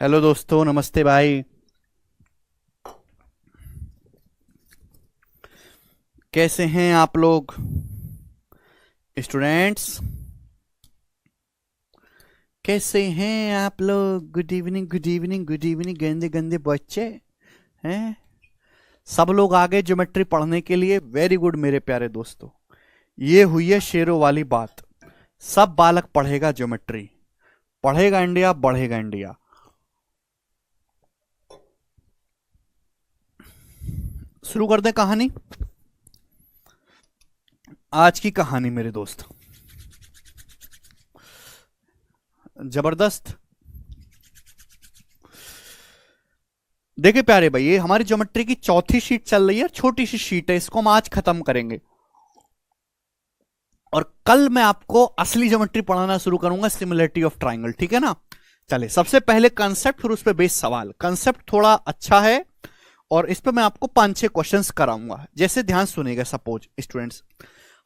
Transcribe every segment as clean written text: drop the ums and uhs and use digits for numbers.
Hello दोस्तों, नमस्ते भाई। कैसे हैं आप लोग स्टूडेंट्स? कैसे हैं आप लोग? Good evening, good evening, good evening गंदे गंदे बच्चे हैं। सब लोग आगे ज्योमेट्री पढ़ने के लिए। वेरी गुड मेरे प्यारे दोस्तों। ये हुई है शेरों वाली बात। सब बालक पढ़ेगा ज्योमेट्री। पढ़ेगा इंडिया, बढ़ेगा इंडिया। शुरू कर दें कहानी। आज की कहानी मेरे दोस्त, जबरदस्त। देखिए प्यारे भाई, ये हमारी ज्योमेट्री की चौथी शीट चल रही है। छोटी सी शीट है, इसको हम आज खत्म करेंगे और कल मैं आपको असली ज्योमेट्री पढ़ाना शुरू करूंगा, सिमिलरिटी ऑफ ट्राइंगल। ठीक है ना? चलिए, सबसे पहले कंसेप्ट, फिर उस पर बेस सवाल। कंसेप्ट थोड़ा अच्छा है और इस पर मैं आपको 5-6 क्वेश्चंस कराऊंगा। जैसे ध्यान सुनिएगा। सपोज स्टूडेंट्स,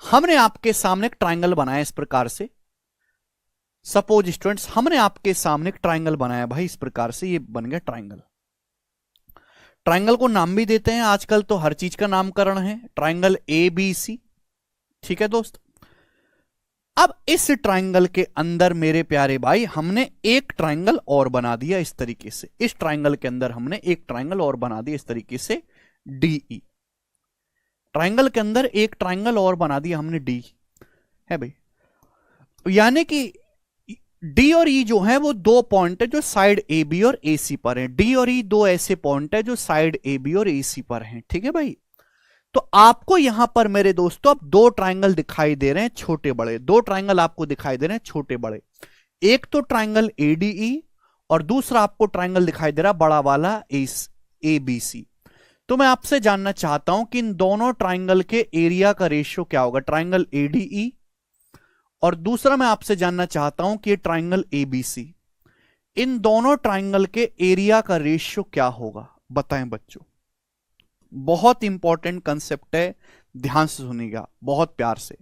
हमने आपके सामने एक ट्राइंगल बनाया इस प्रकार से। सपोज स्टूडेंट्स, हमने आपके सामने एक ट्राइंगल बनाया भाई इस प्रकार से। ये बन गया ट्राइंगल। ट्राइंगल को नाम भी देते हैं, आजकल तो हर चीज का नामकरण है। Triangle A B C. ठीक है दोस्त? अब इस ट्राइंगल के अंदर मेरे प्यारे भाई हमने एक ट्राइंगल और बना दिया इस तरीके से। इस ट्राइंगल के अंदर हमने एक ट्राइंगल और बना दिया इस तरीके से, डीई। ट्राइंगल के अंदर एक ट्राइंगल और बना दिया हमने, डी है भाई। यानी कि डी और ई जो है वो दो पॉइंट है जो साइड ए बी और ए सी पर हैं। डी और ई दो ऐसे पॉइंट है जो साइड ए बी और ए सी पर हैं। ठीक है भाई? तो आपको यहां पर मेरे दोस्तों अब दो ट्राइंगल दिखाई दे रहे हैं, छोटे बड़े। दो ट्राइंगल आपको दिखाई दे रहे हैं, छोटे बड़े। एक तो ट्राइंगल एडीई और दूसरा आपको ट्राइंगल दिखाई दे रहा बड़ा वाला ए बी सी। तो मैं आपसे जानना चाहता हूं कि इन दोनों ट्राइंगल के एरिया का रेशियो क्या होगा। ट्राइंगल एडीई और दूसरा मैं आपसे जानना चाहता हूं कि ये ट्राइंगल एबीसी, इन दोनों ट्राइंगल के एरिया का रेशियो क्या होगा? बताएं बच्चों। बहुत इंपॉर्टेंट कंसेप्ट है, ध्यान से सुनिएगा बहुत प्यार से।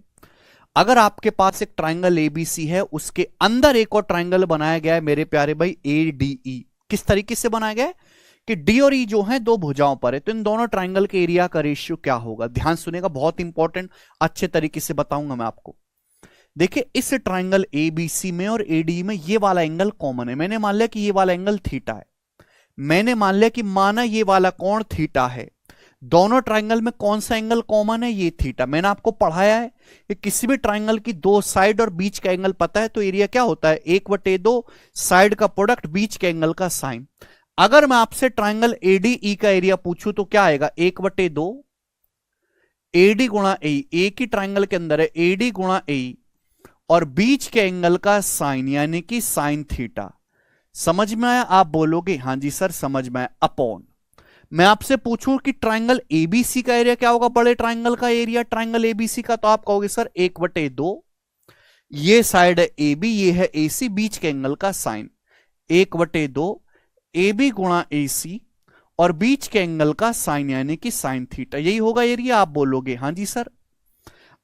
अगर आपके पास एक ट्राइंगल एबीसी है, उसके अंदर एक और ट्राइंगल बनाया गया है मेरे प्यारे भाई, एडीई। किस तरीके से बनाया गया है कि डी और ई जो है दो भुजाओं पर है, तो इन दोनों ट्राइंगल के एरिया का रेशियो क्या होगा? ध्यान सुनिएगा, बहुत इंपॉर्टेंट, अच्छे तरीके से बताऊंगा मैं आपको। देखिए, इस ट्राइंगल एबीसी में और एडी में ये वाला एंगल कॉमन है। मैंने मान लिया कि ये वाला एंगल थीटा है। मैंने मान लिया कि माना ये वाला कोण थीटा है। दोनों ट्राइंगल में कौन सा एंगल कॉमन है? ये थीटा। मैंने आपको पढ़ाया है कि किसी भी ट्राइंगल की दो साइड और बीच का एंगल पता है तो एरिया क्या होता है? 1/2 साइड का प्रोडक्ट बीच के एंगल का साइन। अगर मैं आपसे ट्राइंगल एडीई का एरिया पूछूं तो क्या आएगा? 1/2 एडी गुणा ए। एक ही ट्राइंगल के अंदर है, एडी गुणा ए और बीच के एंगल का साइन, यानी कि साइन थीटा। समझ में आया? आप बोलोगे हाँ जी सर समझ में आया। अपॉन मैं आपसे पूछूं कि ट्राइंगल एबीसी का एरिया क्या होगा? बड़े ट्राइंगल का एरिया ट्राइंगल एबीसी का, तो आप कहोगे सर 1/2, ये साइड है एबी, ये है एसी, बीच के एंगल का साइन 1/2 एबी गुणा एसी और बीच के एंगल का साइन यानी कि साइन थीटा। यही होगा एरिया। आप बोलोगे हाँ जी सर।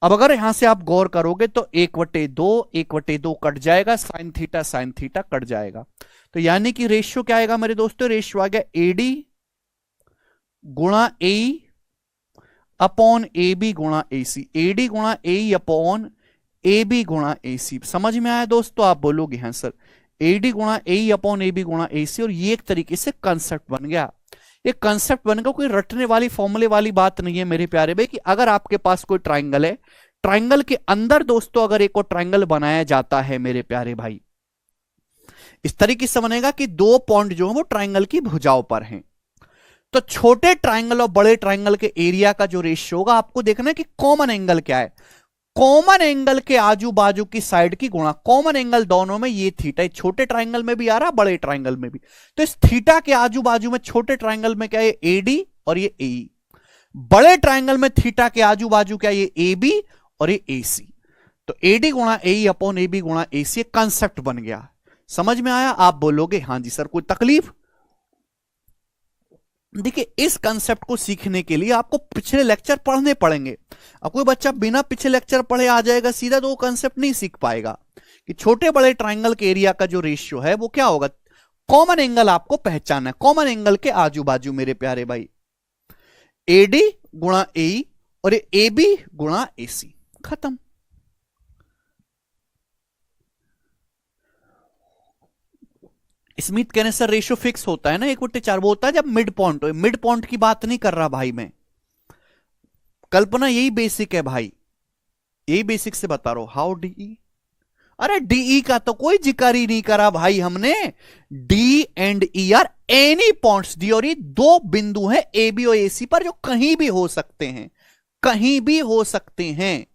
अब अगर यहां से आप गौर करोगे तो 1/2 कट जाएगा, साइन थीटा कट जाएगा। तो यानी कि रेशियो क्या आएगा मेरे दोस्तों? रेशियो आ गया एडी गुणा ए अपॉन ए बी गुणा ए सी। एडी गुणा ए अपॉन ए बी गुणा ए सी। समझ में आया दोस्तों? आप बोलोगे हाँ सर। एडी गुणा ए अपॉन ए बी गुणा ए सी। और ये एक तरीके से कंसेप्ट बन गया। एक कंसेप्ट बनेगा, कोई रटने वाली फॉर्मूले वाली बात नहीं है मेरे प्यारे भाई। कि अगर आपके पास कोई ट्राइंगल है, ट्राइंगल के अंदर दोस्तों अगर एक और ट्राइंगल बनाया जाता है मेरे प्यारे भाई, इस तरीके से बनेगा कि दो पॉइंट जो है वो ट्राइंगल की भुजाओं पर हैं। तो छोटे ट्राइंगल और बड़े ट्राइंगल के एरिया का जो रेशियो होगा, आपको देखना है कि कॉमन एंगल क्या है। कॉमन एंगल के आजू बाजू की साइड की गुणा। कॉमन एंगल दोनों में ये थीटा, छोटे ट्राइंगल में भी आ रहा, बड़े ट्राइंगल में भी। तो इस थीटा के आजू बाजू में छोटे ट्राइंगल में क्या है? एडी और ये एई। बड़े ट्राइंगल में थीटा के आजू बाजू क्या? ये एबी और ये एसी। तो एडी गुणा एई अपॉन एबी गुणा एसी कंसेप्ट बन गया। समझ में आया? आप बोलोगे हाँ जी सर। कोई तकलीफ? देखिए, इस कंसेप्ट को सीखने के लिए आपको पिछले लेक्चर पढ़ने पड़ेंगे। अब कोई बच्चा बिना पिछले लेक्चर पढ़े आ जाएगा सीधा, तो वो कंसेप्ट नहीं सीख पाएगा कि छोटे बड़े ट्राइंगल के एरिया का जो रेशियो है वो क्या होगा। कॉमन एंगल आपको पहचानना है, कॉमन एंगल के आजू बाजू मेरे प्यारे भाई, एडी गुणा ए और ए बी गुणा ए सी, खत्म। स्मिथ कहने सर रेशियो फिक्स होता है ना 1/4, वो होता है जब मिड पॉइंट हो। मिड पॉइंट की बात नहीं कर रहा भाई मैं, कल्पना यही बेसिक है भाई, यही बेसिक से बता रहा हूं। हाउ डी, अरे डीई का तो कोई जिक्र ही नहीं करा भाई हमने। D and E R any points, D और ई दो बिंदु हैं ए बी और ए सी पर जो कहीं भी हो सकते हैं, कहीं भी हो सकते हैं।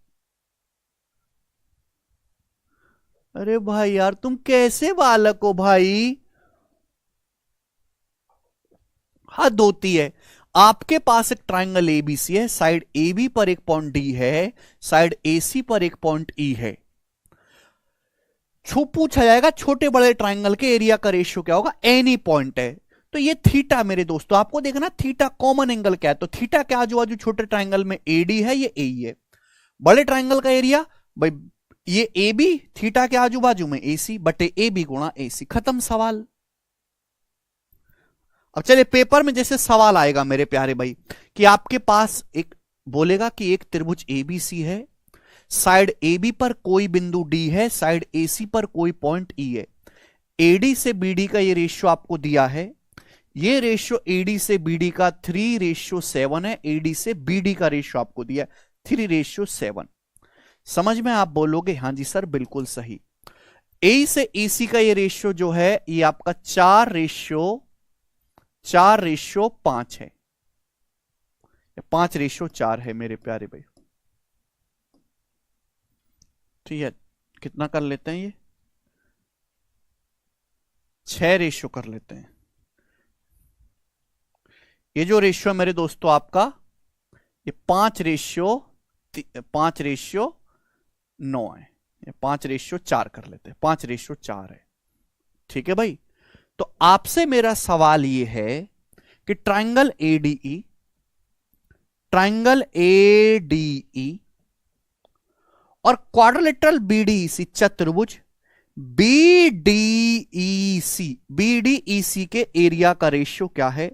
अरे भाई यार तुम कैसे बालक हो भाई, हद होती है। आपके पास एक ट्राइंगल एबीसी है, साइड ए बी पर एक पॉइंट डी है, साइड ए सी पर एक पॉइंट ई है। पूछा जाएगा छोटे बड़े ट्राइंगल के एरिया का रेशियो क्या होगा, एनी पॉइंट है। तो ये थीटा मेरे दोस्तों, आपको देखना थीटा कॉमन एंगल क्या है, तो थीटा के आजू बाजू छोटे ट्राइंगल में एडी है, ये ए है। बड़े ट्राइंगल का एरिया भाई ये ए बी, थीटा के आजू बाजू में ए सी बटे ए बी गुणा ए सी, खत्म सवाल। अब चलिए पेपर में जैसे सवाल आएगा मेरे प्यारे भाई कि आपके पास एक बोलेगा कि एक त्रिभुज एबीसी है, साइड ए बी पर कोई बिंदु डी है, साइड ए सी पर कोई पॉइंट ई है, एडी से बीडी का ये रेशियो आपको दिया है, ये रेशियो एडी से बीडी का 3:7 है, एडी से बीडी का रेशियो आपको दिया 3:7। समझ में आप बोलोगे हाँ जी सर बिल्कुल सही। ए से ए सी का ये रेशियो जो है ये आपका 4:5 है, 5:4 है मेरे प्यारे भाई। ठीक है, कितना कर लेते हैं ये 6 रेशियो कर लेते हैं। ये जो रेशियो मेरे दोस्तों आपका ये 5:9 है, ये 5:4 कर लेते हैं, 5:4 है। ठीक है भाई, तो आपसे मेरा सवाल ये है कि ट्राइंगल एडीई, ट्राइंगल एडीई और क्वाड्रिलेटरल बीडीईसी, चतुर्भुज बीडीईसी के एरिया का रेशियो क्या है,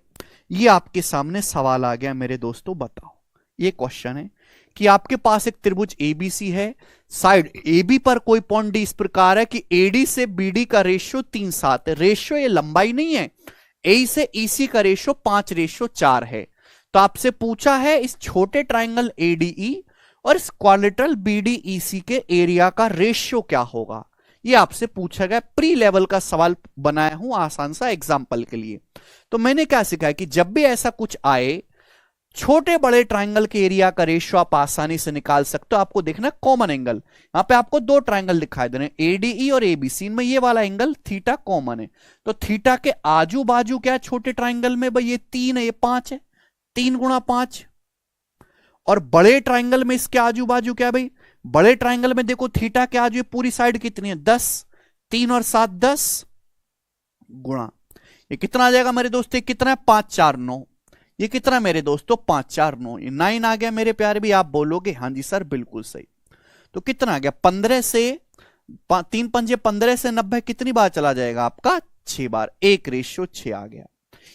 ये आपके सामने सवाल आ गया मेरे दोस्तों। बताओ, ये क्वेश्चन है कि आपके पास एक त्रिभुज एबीसी है, साइड एबी पर कोई पॉइंट डी इस प्रकार है कि एडी से बीडी का रेशियो 3:7 है। रेशियो ये लंबाई नहीं है, ए से ईसी का रेशियो 5:4 है। तो आपसे पूछा है इस छोटे ट्राइंगल एडीई और इस क्वाड्रिलेटरल बीडीईसी के एरिया का रेशियो क्या होगा, ये आपसे पूछा गया। प्री लेवल का सवाल बनाया हूं आसान सा एग्जाम्पल के लिए। तो मैंने क्या सिखाया कि जब भी ऐसा कुछ आए, छोटे बड़े ट्राइंगल के एरिया का रेशियो आप आसानी से निकाल सकते हो। आपको देखना कॉमन एंगल, यहां पे आपको दो ट्राइंगल दिखाई दे रहे हैं एडीई और एबीसी, में ये वाला एंगल थीटा कॉमन है। तो थीटा के आजू बाजू क्या है छोटे ट्राइंगल में, भाई ये 3 है, ये 5 है, 3 × 5। और बड़े ट्राइंगल में इसके आजू बाजू क्या है भाई, बड़े ट्राइंगल में देखो थीटा के आजू पूरी साइड कितनी है 10, 3 और 7 10 गुणा, ये कितना आ जाएगा मेरे दोस्तों, कितना है 5 4 9, ये कितना मेरे दोस्तों 5 4 9, ये 9 आ गया मेरे प्यारे भी। आप बोलोगे हाँ जी सर बिल्कुल सही। तो कितना आ गया 15 से 3 पंजे 15 से 90 कितनी बार चला जाएगा आपका 6 बार, 1:6 आ गया।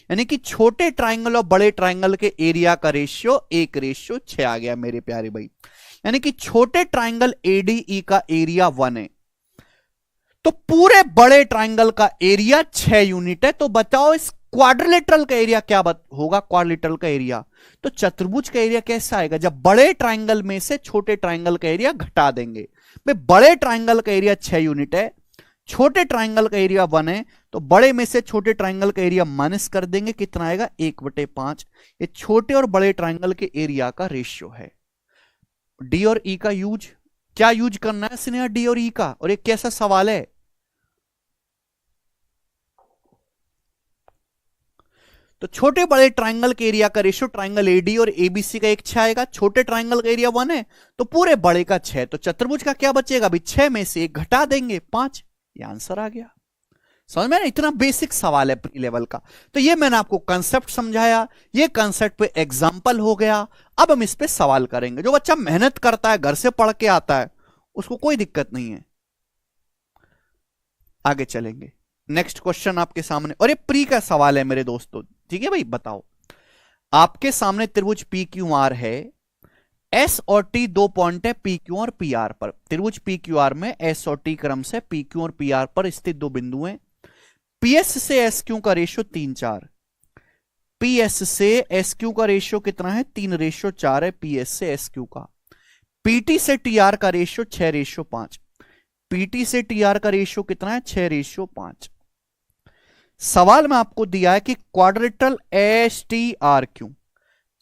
यानी कि छोटे ट्राइंगल और बड़े ट्राइंगल के एरिया का रेशियो 1:6 आ गया मेरे प्यारे भाई। यानी कि छोटे ट्राइंगल एडीई का एरिया 1 है, तो पूरे बड़े ट्राइंगल का एरिया 6 यूनिट है। तो बताओ इस क्वाड्रिलेटरल का एरिया क्या होगा, क्वाड्रिलेटरल का एरिया, तो चतुर्भुज का एरिया कैसा आएगा, जब बड़े ट्राइंगल में से छोटे ट्राइंगल का एरिया घटा देंगे। भाई बड़े ट्राइंगल का एरिया 6 यूनिट है, छोटे ट्राइंगल का एरिया 1 है, तो बड़े में से छोटे ट्राइंगल का एरिया माइनस कर देंगे, कितना आएगा 1/5। ये छोटे और बड़े ट्राइंगल के एरिया का रेशियो है। डी और ई का यूज, क्या यूज करना है स्नेहा डी और ई का, और एक कैसा सवाल है। तो छोटे बड़े ट्राइंगल के एरिया का रेशियो ट्राइंगल एडी और एबीसी का 1 6 आएगा, छोटे ट्राइंगल का एरिया 1 है तो पूरे बड़े का 6, तो चतुर्भुज का क्या बचेगा भाई 6 में से 1 घटा देंगे 5, ये आंसर आ गया। समझ में ना, इतना बेसिक सवाल है प्री लेवल का। तो ये मैंने आपको कंसेप्ट समझाया, ये कंसेप्ट पे एग्जांपल हो गया। अब हम इस पे सवाल करेंगे। जो बच्चा मेहनत करता है, घर से पढ़ के आता है, उसको कोई दिक्कत नहीं है। आगे चलेंगे। नेक्स्ट क्वेश्चन आपके सामने, और ये प्री का सवाल है मेरे दोस्तों, ठीक है भाई। बताओ, आपके सामने त्रिभुज पी क्यू आर है, एस और टी दो पॉइंट है पी क्यू और पी आर पर। त्रिभुज पी क्यू आर में एस और टी क्रम से पी क्यू और पी आर पर स्थित दो बिंदु हैं। पीएस से एस क्यू का रेशियो 3:4, पीएस से एस क्यू का रेशियो कितना है, 3:4 है पीएस से एस क्यू का। पीटी से टीआर का रेशियो 6:5, पीटी से टीआर का रेशियो कितना है, 6:5। सवाल में आपको दिया है कि quadrilateral S T R Q,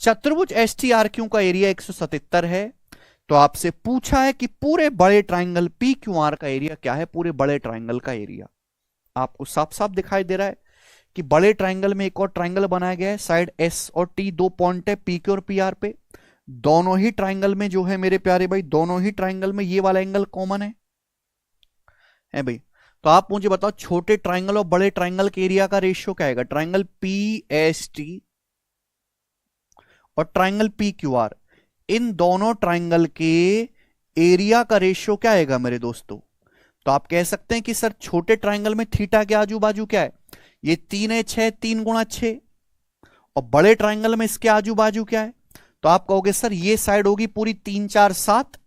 चतुर्भुज एस टी आर क्यू का एरिया 177 है। तो आपसे पूछा है कि पूरे बड़े ट्राइंगल पी क्यू आर का एरिया क्या है, पूरे बड़े ट्राइंगल का एरिया। आपको साफ साफ दिखाई दे रहा है कि बड़े ट्राइंगल में एक और ट्राइंगल बनाया गया है, साइड एस और टी दो पॉइंट है पी क्यू और पी आर पे। दोनों ही ट्राइंगल में जो है मेरे प्यारे भाई, दोनों ही ट्राइंगल में ये वाला एंगल कॉमन है भाई। तो आप मुझे बताओ, छोटे ट्राइंगल और बड़े ट्राइंगल के एरिया का रेशियो क्या आएगा। ट्राइंगल पी एस टी और ट्राइंगल पी क्यू आर, इन दोनों ट्राइंगल के एरिया का रेशियो क्या आएगा मेरे दोस्तों। तो आप कह सकते हैं कि सर छोटे ट्राइंगल में थीटा के आजू बाजू क्या है, ये 3 है 6, 3 गुणा 6, और बड़े ट्राइंगल में इसके आजू बाजू क्या है। तो आप कहोगे सर ये साइड होगी पूरी 3 4 7,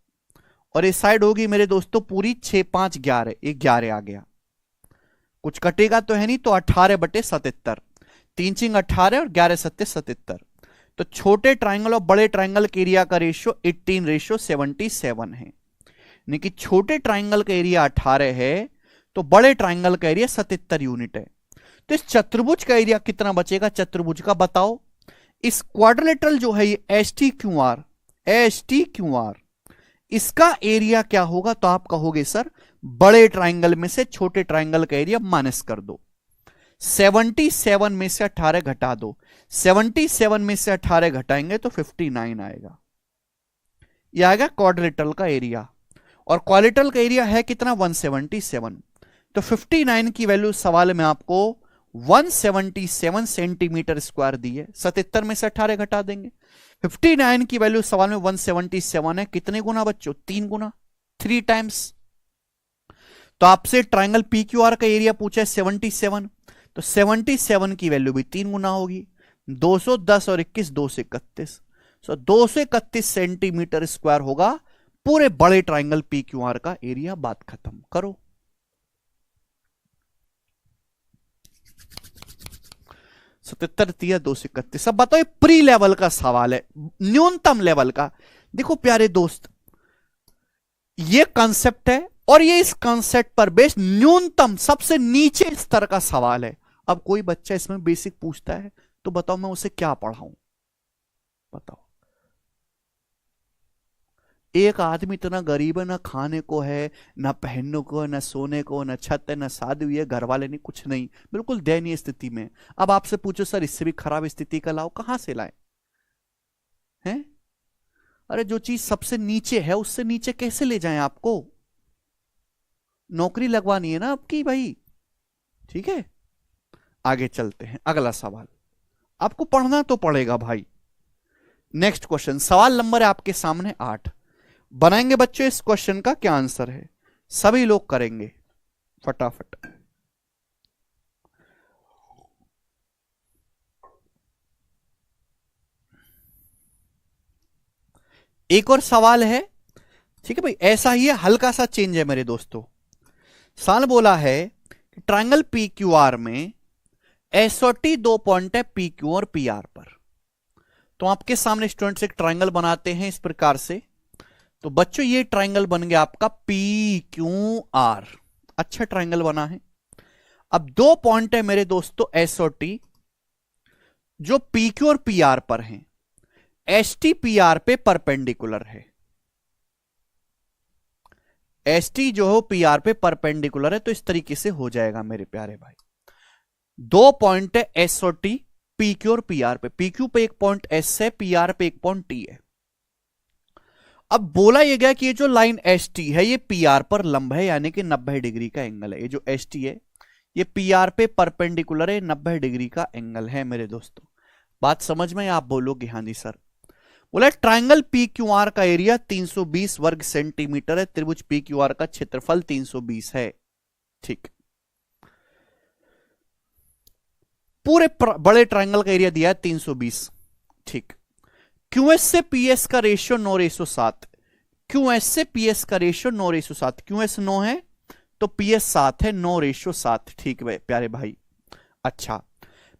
और ये साइड होगी मेरे दोस्तों पूरी 6 5 11, ये 11 आ गया। कुछ कटेगा तो है नहीं, तो 18/77, 3 चिंग 18 और 11 सत्ते 77। तो छोटे ट्राइंगल और बड़े ट्राइंगल के एरिया का रेशियो 18:77 है, यानी कि छोटे ट्राइंगल का एरिया 18 है तो बड़े ट्राइंगल का एरिया 77 यूनिट है। तो इस चतुर्भुज का एरिया कितना बचेगा, चतुर्भुज का बताओ। इस क्वाड्रिलेटरल जो है ये एस टी क्यू आर, इसका एरिया क्या होगा। तो आप कहोगे सर बड़े ट्राइंगल में से छोटे ट्राइंगल का एरिया माइनस कर दो, 77 में से 18 घटा दो, 77 में से 18 घटाएंगे तो 59 आएगा। यह आएगा क्वाड्रिलेटरल का एरिया, और क्वाड्रिलेटरल का एरिया है कितना, 177। तो 59 की वैल्यू सवाल में आपको 177 सेंटीमीटर स्क्वायर दी है। 77 में से 18 घटा देंगे, 59 की वैल्यू सवाल में 177 है। कितने गुना बच्चों, 3 गुना, 3 टाइम्स। तो आपसे ट्राइंगल पी क्यू आर का एरिया पूछा है 77, तो 77 की वैल्यू भी 3 गुना होगी, 210 और 21 231, सो 231 सेंटीमीटर स्क्वायर होगा पूरे बड़े ट्राइंगल पी क्यू आर का एरिया। बात खत्म करो। सतहत्तर 231। अब बताओ, प्री लेवल का सवाल है, न्यूनतम लेवल का। देखो प्यारे दोस्त, ये कंसेप्ट है और ये इस कंसेप्ट पर बेस्ड न्यूनतम सबसे नीचे स्तर का सवाल है। अब कोई बच्चा इसमें बेसिक पूछता है तो बताओ मैं उसे क्या पढ़ाऊं, बताओ। एक आदमी इतना गरीब है, ना खाने को है, ना पहनने को है, ना सोने को, ना छत है, ना शादी हुई है, घर वाले नहीं, कुछ नहीं, बिल्कुल दयनीय स्थिति में। अब आपसे पूछो सर इससे भी खराब स्थिति का लाओ, कहां से लाए हैं। अरे जो चीज सबसे नीचे है उससे नीचे कैसे ले जाएं आपको, नौकरी लगवानी है ना आपकी भाई, ठीक है। आगे चलते हैं, अगला सवाल। आपको पढ़ना तो पड़ेगा भाई। नेक्स्ट क्वेश्चन, सवाल नंबर है आपके सामने 8। बनाएंगे बच्चों इस क्वेश्चन का क्या आंसर है, सभी लोग करेंगे फटाफट। एक और सवाल है, ठीक है भाई, ऐसा ही है, हल्का सा चेंज है मेरे दोस्तों। सवाल बोला है कि ट्रायंगल पी क्यू आर में एस और टी दो पॉइंट है पी क्यू और पी आर पर। तो आपके सामने स्टूडेंट्स एक ट्रायंगल बनाते हैं इस प्रकार से। तो बच्चों ये ट्रायंगल बन गया आपका पी क्यू आर, अच्छा ट्रायंगल बना है। अब दो पॉइंट है मेरे दोस्तों एस और टी, जो पी क्यू और पी आर पर हैं। एस टी पी आर पे परपेंडिकुलर है, एस टी जो हो पी आर पे परपेंडिकुलर है। तो इस तरीके से हो जाएगा मेरे प्यारे भाई। दो पॉइंट है एस और टी, पी क्यू और पी आर पे। पी क्यू पे एक पॉइंट एस है, पी आर पे एक पॉइंट टी है। अब बोला यह गया कि ये जो लाइन एस टी है ये पी आर पर लंब है, यानी कि 90 डिग्री का एंगल है। ये जो एस टी है ये पी आर पे परपेंडिकुलर है, 90 डिग्री का एंगल है मेरे दोस्तों। बात समझ में? आप बोलोगे हाँ जी सर। बोला ट्रायंगल पी क्यू आर का एरिया 320 वर्ग सेंटीमीटर है, त्रिभुज पी क्यू आर का क्षेत्रफल 320 है। ठीक, पूरे बड़े ट्राइंगल का एरिया दिया है 320। ठीक। क्यूएस से पीएस का रेशियो 9:7। क्यूएस से पीएस का रेशियो 9:7। क्यूएस 9 है तो पीएस 7 है, 9:7। ठीक है प्यारे भाई। अच्छा,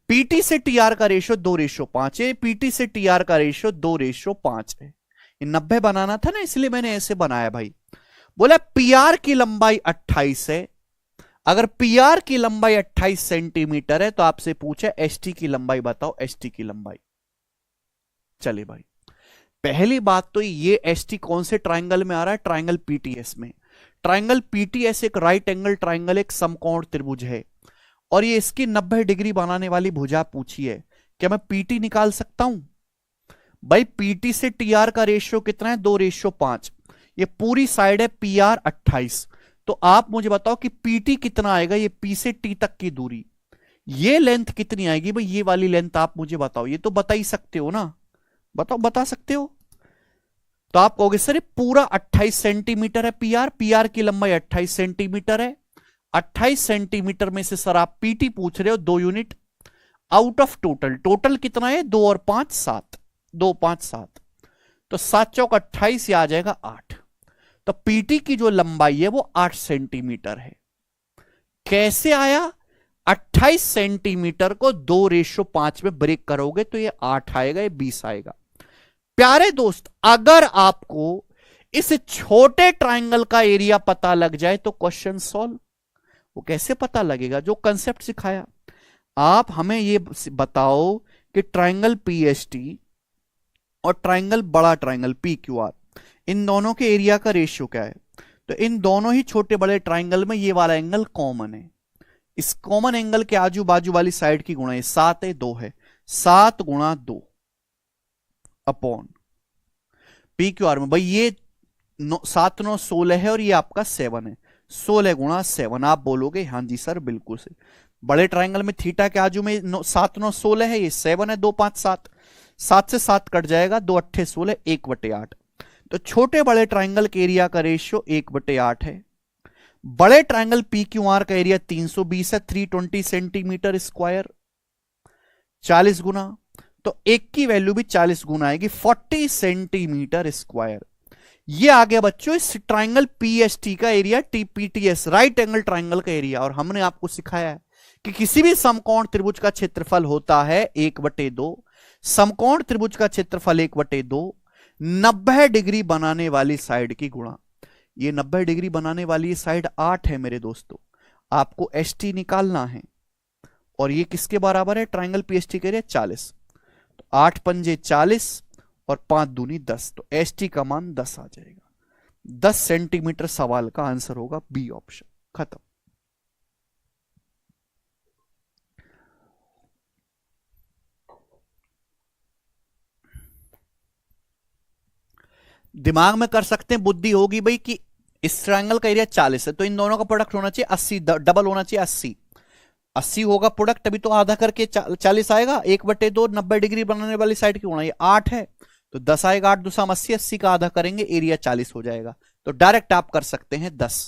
पीटी से टीआर का रेशियो 2:5 है। पीटी से टीआर का रेशियो 2:5 है। 90 बनाना था ना, इसलिए मैंने ऐसे बनाया भाई। बोला पीआर की लंबाई 28 है। अगर पीआर की लंबाई 28 सेंटीमीटर है तो आपसे पूछे एसटी की लंबाई बताओ, एसटी की लंबाई। चलिए भाई, पहली बात तो ये एसटी कौन से ट्राइंगल में आ रहा है? ट्राइंगल पीटीएस में। ट्राइंगल पीटीएस एक राइट एंगल ट्राइंगल, एक समकोण त्रिभुज है, और ये इसकी 90 डिग्री बनाने वाली भुजा पूछी है। क्या मैं पीटी निकाल सकता हूं? भाई पीटी से टीआर का रेशियो कितना है? 2:5। ये पूरी साइड है पीआर 28। तो आप मुझे बताओ कि पीटी कितना आएगा? ये पी से टी तक की दूरी, ये लेंथ कितनी आएगी भाई? ये वाली लेंथ आप मुझे बताओ। ये तो बता ही सकते हो ना, बताओ, बता सकते हो। तो आप कहोगे सर ये पूरा 28 सेंटीमीटर है पीआर। पीआर की लंबाई 28 सेंटीमीटर है। 28 सेंटीमीटर में से सर आप पीटी पूछ रहे हो 2 unit out of total. Total कितना है? 2 और 5 7। 2 5 7, तो 7 चौक 28, ये आ जाएगा 8। तो पीटी की जो लंबाई है वो 8 सेंटीमीटर है। कैसे आया? 28 सेंटीमीटर को 2:5 में ब्रेक करोगे तो ये 8 आएगा, ये 20 आएगा। प्यारे दोस्त, अगर आपको इस छोटे ट्राइंगल का एरिया पता लग जाए तो क्वेश्चन सॉल्व। वो कैसे पता लगेगा? जो कंसेप्ट सिखाया। आप हमें ये बताओ कि ट्राइंगल पीएसटी और ट्राइंगल बड़ा ट्राइंगल पीक्यूआर, इन दोनों के एरिया का रेशियो क्या है? तो इन दोनों ही छोटे बड़े ट्राइंगल में ये वाला एंगल कॉमन है। इस कॉमन एंगल के आजू बाजू वाली साइड की गुणा 7 है, 2 है। 7 गुणा 2 अपॉन पीक्यूआर में भाई ये 7 9 16 है और ये आपका 7 है। 16 गुणा 7। आप बोलोगे हाँ जी सर बिल्कुल से। बड़े ट्राइंगल में थीटा के आजू में 7 9 16 है, ये 7 है। 2 5 7, 7 से 7 कट जाएगा, 2 8 16, 1/8। तो छोटे बड़े ट्राइंगल के एरिया का रेशियो 1/8 है। बड़े ट्राइंगल पीक्यूआर का एरिया 320 है, 320 सेंटीमीटर स्क्वायर। 40 गुना, तो एक की वैल्यू भी 40 गुना आएगी, 40 सेंटीमीटर स्क्वायर। ये आ गया बच्चों इस ट्राइंगल पीएसटी का एरिया, टीपीटीएस राइट एंगल ट्राइंगल का एरिया। और हमने आपको सिखाया है कि किसी भी समकोण त्रिभुज का क्षेत्रफल होता है 1/2। समकोण त्रिभुज का क्षेत्रफल 1/2 90 डिग्री बनाने वाली साइड की गुणा। ये 90 डिग्री बनाने वाली साइड 8 है मेरे दोस्तों। आपको एसटी निकालना है और ये किसके बराबर है? ट्राइंगल पीएसटी के एरिया 40। तो 8 पंजे 40 और 5 दूनी 10, तो एसटी का मान 10 आ जाएगा। 10 सेंटीमीटर सवाल का आंसर होगा बी ऑप्शन। खत्म। दिमाग में कर सकते हैं, बुद्धि होगी भाई कि इस ट्रायंगल का एरिया 40 है तो इन दोनों का प्रोडक्ट होना चाहिए 80, डबल होना चाहिए 80। 80 होगा प्रोडक्ट, तभी तो आधा करके 40 आएगा। 1/2 90 डिग्री बनाने वाली साइड की होना, ये 8 है तो 10 आएगा। 8 दूसरा 80, 80 का आधा करेंगे एरिया 40 हो जाएगा। तो डायरेक्ट आप कर सकते हैं 10।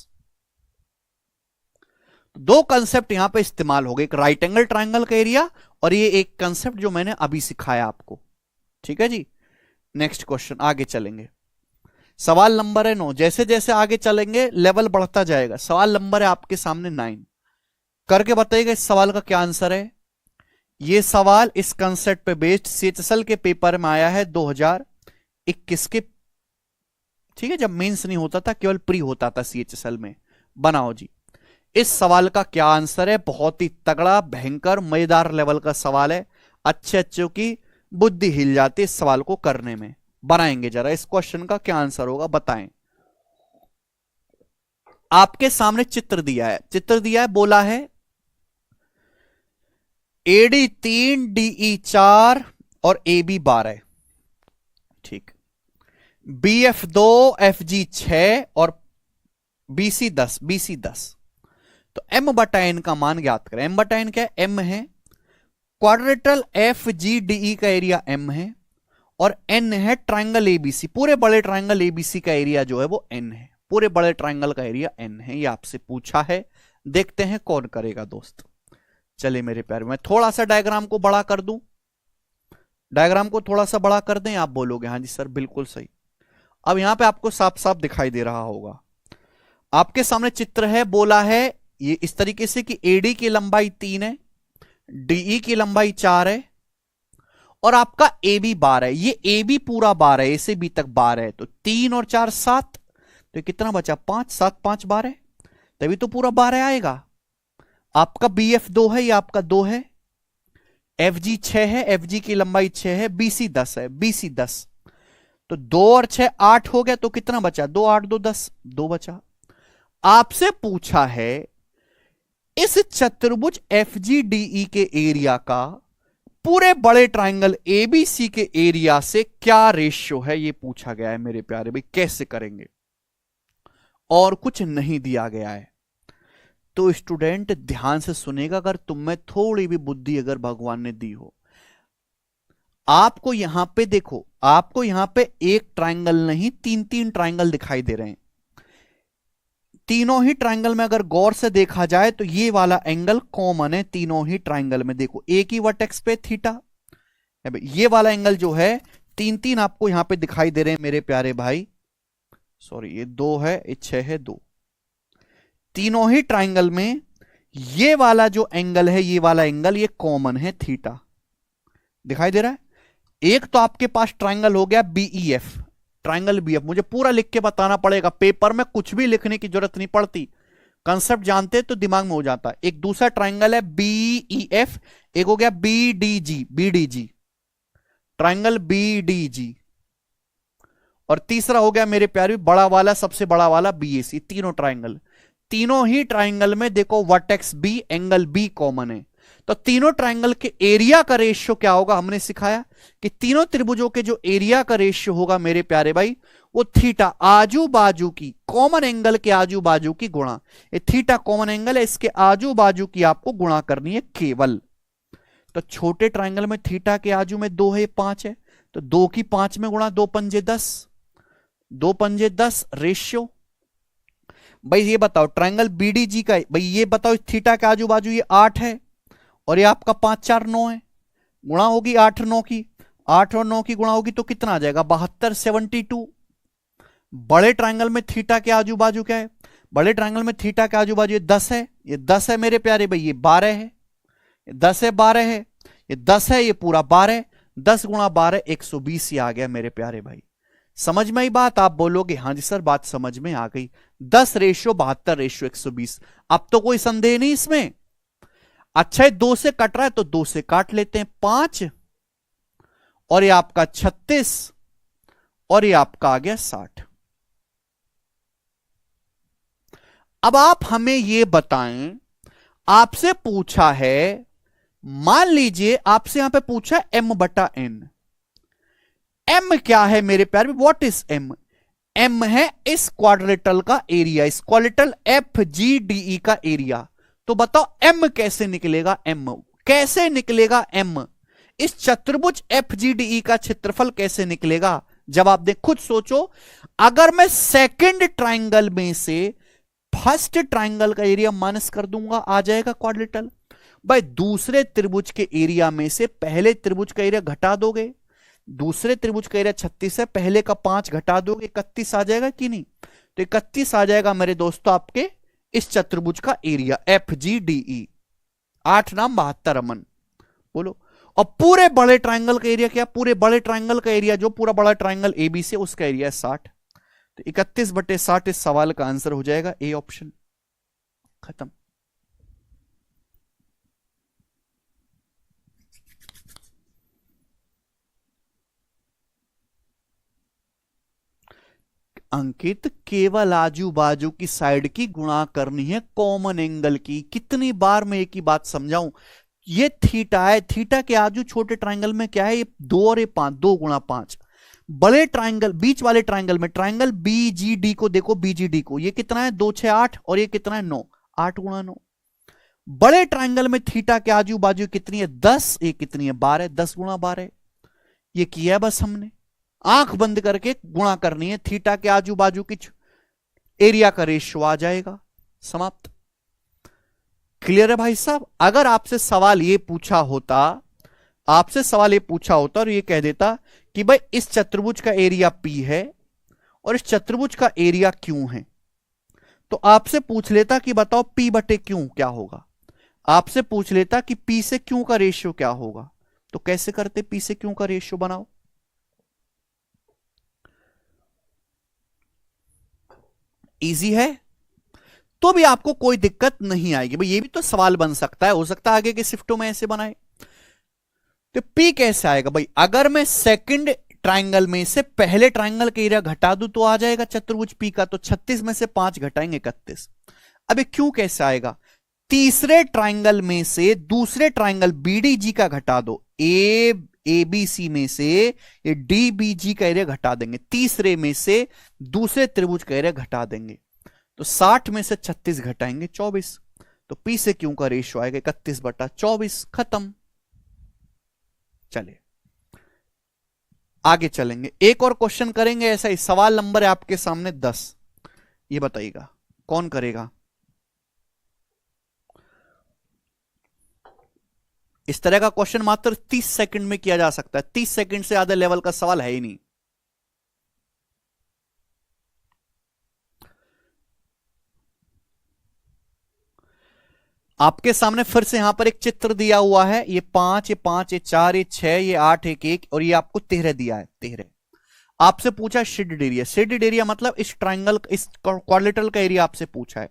दो कंसेप्ट यहां पे इस्तेमाल हो गए, एक राइट एंगल ट्रायंगल का एरिया और ये एक कंसेप्ट जो मैंने अभी सिखाया आपको। ठीक है जी, नेक्स्ट क्वेश्चन आगे चलेंगे। सवाल नंबर है 9। जैसे जैसे आगे चलेंगे लेवल बढ़ता जाएगा। सवाल नंबर है आपके सामने 9। करके बताइएगा इस सवाल का क्या आंसर है। ये सवाल इस कंसेप्ट पे बेस्ड सीएचएसएल के पेपर में आया है 2021 के। ठीक है, जब मेंस नहीं होता था, केवल प्री होता था सीएचएसएल में। बनाओ जी, इस सवाल का क्या आंसर है। बहुत ही तगड़ा, भयंकर, मजेदार लेवल का सवाल है। अच्छे अच्छों की बुद्धि हिल जाती है इस सवाल को करने में। बनाएंगे जरा इस क्वेश्चन का क्या आंसर होगा, बताएं। आपके सामने चित्र दिया है, चित्र दिया है, बोला है एडी 3 डीई 4 और एबी 12। ठीक, बीएफ 2 एफजी 6 और बीसी 10, बीसी 10। तो m/n का मान ज्ञात करें। m/n क्या है? m है। क्वाड्रेटल एफ जी डीई का एरिया m है और n है ट्राइंगल एबीसी। पूरे बड़े ट्राइंगल एबीसी का एरिया जो है वो n है। पूरे बड़े ट्राइंगल का एरिया n है। ये आपसे पूछा है, देखते हैं कौन करेगा दोस्त। चलिए मेरे प्यारे, मैं थोड़ा सा डायग्राम को बड़ा कर दूं, डायग्राम को थोड़ा सा बड़ा कर दें, आप बोलोगे हाँ जी सर बिल्कुल सही। अब यहां पे आपको साफ साफ दिखाई दे रहा होगा, आपके सामने चित्र है, बोला है ये इस तरीके से कि एडी की लंबाई 3 है, डीई की लंबाई 4 है, और आपका ए बी 12 है। ये ए बी पूरा 12 है, ए से बी तक 12 है, तो 3 और 4 7, तो कितना बचा 5, 7 5 12, तभी तो पूरा 12 आएगा। आपका बी एफ 2 है, ये आपका 2 है, एफ जी 6 है, एफ जी की लंबाई 6 है, बी सी 10 है, बी सी 10, तो 2 और 6 8 हो गया, तो कितना बचा 2 8 2 10, 2 बचा। आपसे पूछा है इस चतुर्भुज एफ जी डी ई के एरिया का पूरे बड़े ट्राइंगल एबीसी के एरिया से क्या रेशियो है, ये पूछा गया है मेरे प्यारे भाई। कैसे करेंगे, और कुछ नहीं दिया गया है। तो स्टूडेंट ध्यान से सुनेगा, अगर तुम में थोड़ी भी बुद्धि अगर भगवान ने दी हो, आपको यहां पे देखो, आपको यहां पे एक ट्राइंगल नहीं 3 ट्राइंगल दिखाई दे रहे हैं। तीनों ही ट्राइंगल में अगर गौर से देखा जाए तो ये वाला एंगल कॉमन है तीनों ही ट्राइंगल में। देखो एक ही वर्टेक्स पे थीटा, ये वाला एंगल जो है 3 आपको यहां पे दिखाई दे रहे हैं मेरे प्यारे भाई। सॉरी, ये 2 है, ये 6 है, 2। तीनों ही ट्राइंगल में ये वाला जो एंगल है, ये वाला एंगल, ये कॉमन है थीटा, दिखाई दे रहा है। एक तो आपके पास ट्राइंगल हो गया बीईएफ, ट्राइंगल बीएफ। मुझे पूरा लिख के बताना पड़ेगा, पेपर में कुछ भी लिखने की जरूरत नहीं पड़ती, कंसेप्ट जानते तो दिमाग में हो जाता। एक दूसरा ट्राइंगल है बीईएफ, एक हो गया बीडीजी, बीडीजी ट्राइंगल बीडीजी, और तीसरा हो गया मेरे प्यारे बड़ा वाला, सबसे बड़ा वाला बीएसी। तीनों ट्राइंगल, तीनों ही ट्राइंगल में देखो vertex B, angle B common है। तो तीनों ट्राइंगल के एरिया का रेशियो क्या होगा, हमने सिखाया कि तीनों त्रिभुजों के जो एरिया का रेशियो होगा मेरे प्यारे भाई, वो थीटा आजू बाजू की, कॉमन एंगल के आजू बाजू की गुणा, ये थीटा कॉमन एंगल है, इसके आजू बाजू की आपको गुणा करनी है केवल। तो छोटे ट्राइंगल में थीटा के आजू में 2 है, 5 है, तो 2 की 5 में गुणा, 2 पंजे 10, 2 पंजे 10 रेशियो। भाई ये बताओ ट्राइंगल बीडीजी का, भाई ये बताओ थीटा के आजू बाजू ये 8 है, और ये आपका 5 4 9 है, गुणा होगी 8 9 की, 8 और 9 की गुणा होगी तो कितना आ जाएगा 72 72। बड़े ट्राइंगल में थीटा के आजू बाजू क्या है, बड़े ट्राइंगल में थीटा के आजू बाजू ये 10 है, ये 10 है मेरे प्यारे भाई, ये 12 है, 10 है 12 है, ये 10 है, ये पूरा 12, 10 गुणा 12 120 ही आ गया मेरे प्यारे भाई। समझ में आई बात, आप बोलोगे हाँ जी सर बात समझ में आ गई। 10 रेशियो 72 रेशियो 120, अब तो कोई संदेह नहीं इसमें। अच्छा 2 से कट रहा है तो 2 से काट लेते हैं, 5 और ये आपका 36 और ये आपका आ गया 60। अब आप हमें ये बताएं, आपसे पूछा है, मान लीजिए आपसे यहां पे पूछा m बटा n। m क्या है मेरे प्यारे, व्हाट इज m? m है इस क्वाड्रिलेटरल का एरिया, इस quadrilateral F G D E का एरिया। तो बताओ m कैसे निकलेगा, m कैसे निकलेगा, m इस चतुर्भुज एफ जी डी ई का क्षेत्रफल कैसे निकलेगा? जवाब दे, खुद सोचो। अगर मैं सेकंड ट्राइंगल में से फर्स्ट ट्राइंगल का एरिया माइनस कर दूंगा, आ जाएगा क्वाड्रिलेटरल। भाई दूसरे त्रिभुज के एरिया में से पहले त्रिभुज का एरिया घटा दोगे, दूसरे त्रिभुज का एरिया 36 है, पहले का 5 घटा दोगे, 31 आ जाएगा कि नहीं? तो 31 आ जाएगा मेरे दोस्तों आपके इस चतुर्भुज का area F G D E. 8 नाम 72 अमन, बोलो। और पूरे बड़े ट्राइंगल का एरिया क्या, पूरे बड़े ट्राइंगल का एरिया जो पूरा बड़ा ट्राइंगल एबीसी उसका एरिया है 60। तो 31/60 इस सवाल का आंसर हो जाएगा ए ऑप्शन। खत्म। अंकित केवल आजू बाजू की साइड की गुणा करनी है कॉमन एंगल की। कितनी बार मैं एक ही बात समझाऊं, ये थीटा है, थीटा के आजू छोटे ट्राइंगल में क्या है, ये 2 और ये 5, 2 गुणा 5। बड़े ट्राइंगल, बीच वाले ट्राइंगल में ट्राइंगल बीजीडी को देखो, बीजीडी को, ये कितना है 2 6 8 और ये कितना है 9, 8 गुणा 9। बड़े ट्राइंगल में थीटा के आजू बाजू कितनी है 10, ये कितनी है 12, 10 गुणा 12। ये किया बस हमने, आंख बंद करके गुणा करनी है, थीटा के आजू बाजू की एरिया का रेशियो आ जाएगा, समाप्त। क्लियर है भाई साहब? अगर आपसे सवाल ये पूछा होता, आपसे सवाल ये पूछा होता और ये कह देता कि भाई इस चतुर्भुज का एरिया P है और इस चतुर्भुज का एरिया Q है, तो आपसे पूछ लेता कि बताओ P बटे Q क्या होगा, आपसे पूछ लेता कि P से Q का रेशियो क्या होगा। तो कैसे करते? P से Q का रेशियो बनाओ। इजी है, तो भी आपको कोई दिक्कत नहीं आएगी। भाई ये भी तो सवाल बन सकता है, हो सकता है आगे के शिफ्टों में ऐसे बनाए। तो P कैसे आएगा भाई? अगर मैं सेकंड ट्राइंगल में से पहले ट्राइंगल का एरिया घटा दूं तो आ जाएगा चतुर्भुज P का, तो 36 में से 5 घटाएंगे 31। अब ये Q कैसे आएगा? तीसरे ट्राइंगल में से दूसरे ट्राइंगल BDG का घटा दो, ABC में से ये DBG का एरिया घटा देंगे, तीसरे में से दूसरे त्रिभुज का एरिया घटा देंगे, तो 60 में से 36 घटाएंगे 24, तो P से Q का रेशियो आएगा 31/24। खत्म। चलिए आगे चलेंगे, एक और क्वेश्चन करेंगे ऐसा ही। सवाल नंबर है आपके सामने 10, ये बताइएगा कौन करेगा? इस तरह का क्वेश्चन मात्र 30 सेकंड में किया जा सकता है, 30 सेकंड से ज्यादा लेवल का सवाल है ही नहीं। आपके सामने फिर से यहां पर एक चित्र दिया हुआ है, ये 5, ये 5, ये 4, ये 6, ये 8, एक 1 और ये आपको 13 दिया है। 13 आपसे पूछा शेडेड एरिया, शेडेड एरिया मतलब इस ट्राइंगल, इस क्वाड्रिलेटरल का एरिया आपसे पूछा है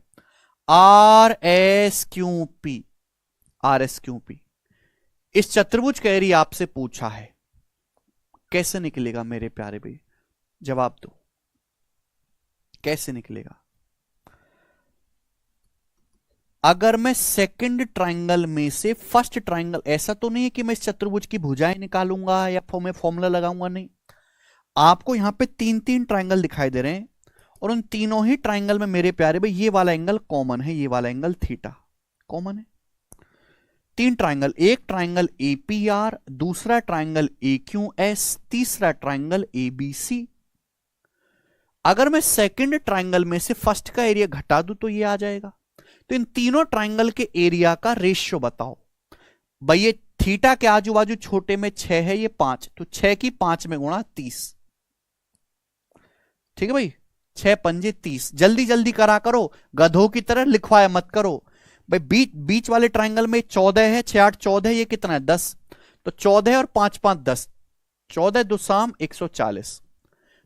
RSQP, RSQP। इस चतुर्भुज का एरिया आपसे पूछा है, कैसे निकलेगा मेरे प्यारे भाई? जवाब दो, कैसे निकलेगा? अगर मैं सेकंड ट्राइंगल में से फर्स्ट ट्राइंगल, ऐसा तो नहीं है कि मैं इस चतुर्भुज की भुजाएं निकालूंगा या मैं फॉर्मूला लगाऊंगा, नहीं। आपको यहां पे 3 ट्राइंगल दिखाई दे रहे हैं और उन तीनों ही ट्राइंगल में मेरे प्यारे भाई ये वाला एंगल कॉमन है, ये वाला एंगल थीटा कॉमन है। 3 ट्राइंगल, एक ट्राइंगल APR, दूसरा ट्राइंगल AQS, तीसरा ट्राइंगल ABC। अगर मैं सेकंड ट्राइंगल में से फर्स्ट का एरिया घटा दूं तो ये आ जाएगा। तो इन तीनों ट्राइंगल के एरिया का रेशियो बताओ भाई। ये थीटा के आजू बाजू छोटे में 6 है, ये 5, तो 6 की 5 में गुणा 30। ठीक है भाई, 6 पंजे 30। जल्दी जल्दी करा करो, गधों की तरह लिखवाया मत करो भाई। बीच वाले ट्राइंगल में 14 है, 6 8 14, ये कितना है 10, तो 14 और 5 5 10, 14 2 शाम 140।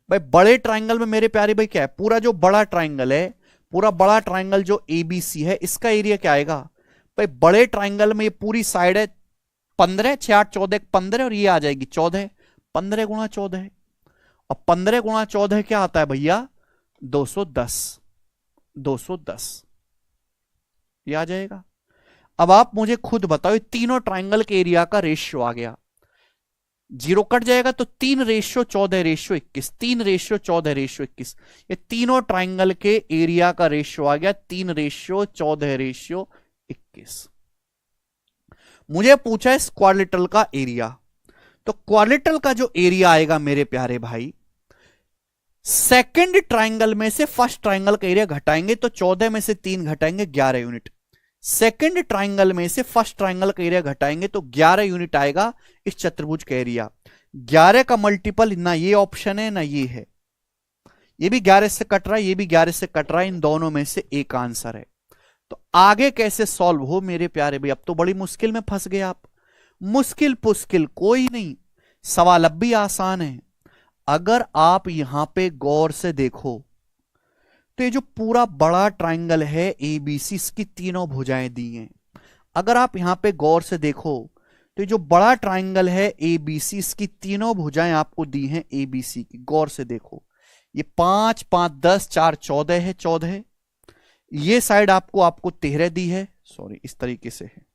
भाई बड़े ट्राइंगल में मेरे प्यारे भाई क्या है? पूरा जो बड़ा ट्राइंगल है, पूरा बड़ा ट्राइंगल जो ABC है, इसका एरिया क्या आएगा भाई? बड़े ट्राइंगल में ये पूरी साइड है 15, 6 8 14 15 और ये आ जाएगी 14, 15 गुणा 14, और 15 गुणा 14 क्या आता है भैया? 210, 210 ये आ जाएगा। अब आप मुझे खुद बताओ, तीनों ट्राइंगल के एरिया का रेशियो आ गया, 0 कट जाएगा तो 3 रेशियो 14 रेशियो 21, 3 रेशियो 14 रेशियो 21, ये तीनों ट्राइंगल के एरिया का रेशियो आ गया 3 रेशियो 14 रेशियो 21। मुझे पूछा है क्वाड्रिलेटरल का एरिया, तो क्वाड्रिलेटरल का जो एरिया आएगा मेरे प्यारे भाई, सेकंड ट्राइंगल में से फर्स्ट ट्राइंगल का एरिया घटाएंगे तो 14 में से 3 घटाएंगे 11 यूनिट। सेकंड ट्राइंगल में से फर्स्ट ट्राइंगल का एरिया घटाएंगे तो 11 यूनिट आएगा इस चतुर्भुज का एरिया। 11 का मल्टीपल ना ये ऑप्शन है ना ये है, ये भी 11 से कट रहा है, ये भी 11 से कट रहा है, इन दोनों में से एक आंसर है। तो आगे कैसे सॉल्व हो मेरे प्यारे भाई? अब तो बड़ी मुश्किल में फंस गए आप। मुश्किल पुश्किल कोई नहीं, सवाल अब भी आसान है। अगर आप यहां पे गौर से देखो तो ये जो पूरा बड़ा ट्राइंगल है ABC, इसकी तीनों भुजाएं दी हैं। अगर आप यहां पे गौर से देखो तो ये जो बड़ा ट्राइंगल है ABC, इसकी तीनों भुजाएं आपको दी हैं ABC की। गौर से देखो, ये 5 5 10 4 14 है, 14। ये साइड आपको 13 दी है, सॉरी इस तरीके से है,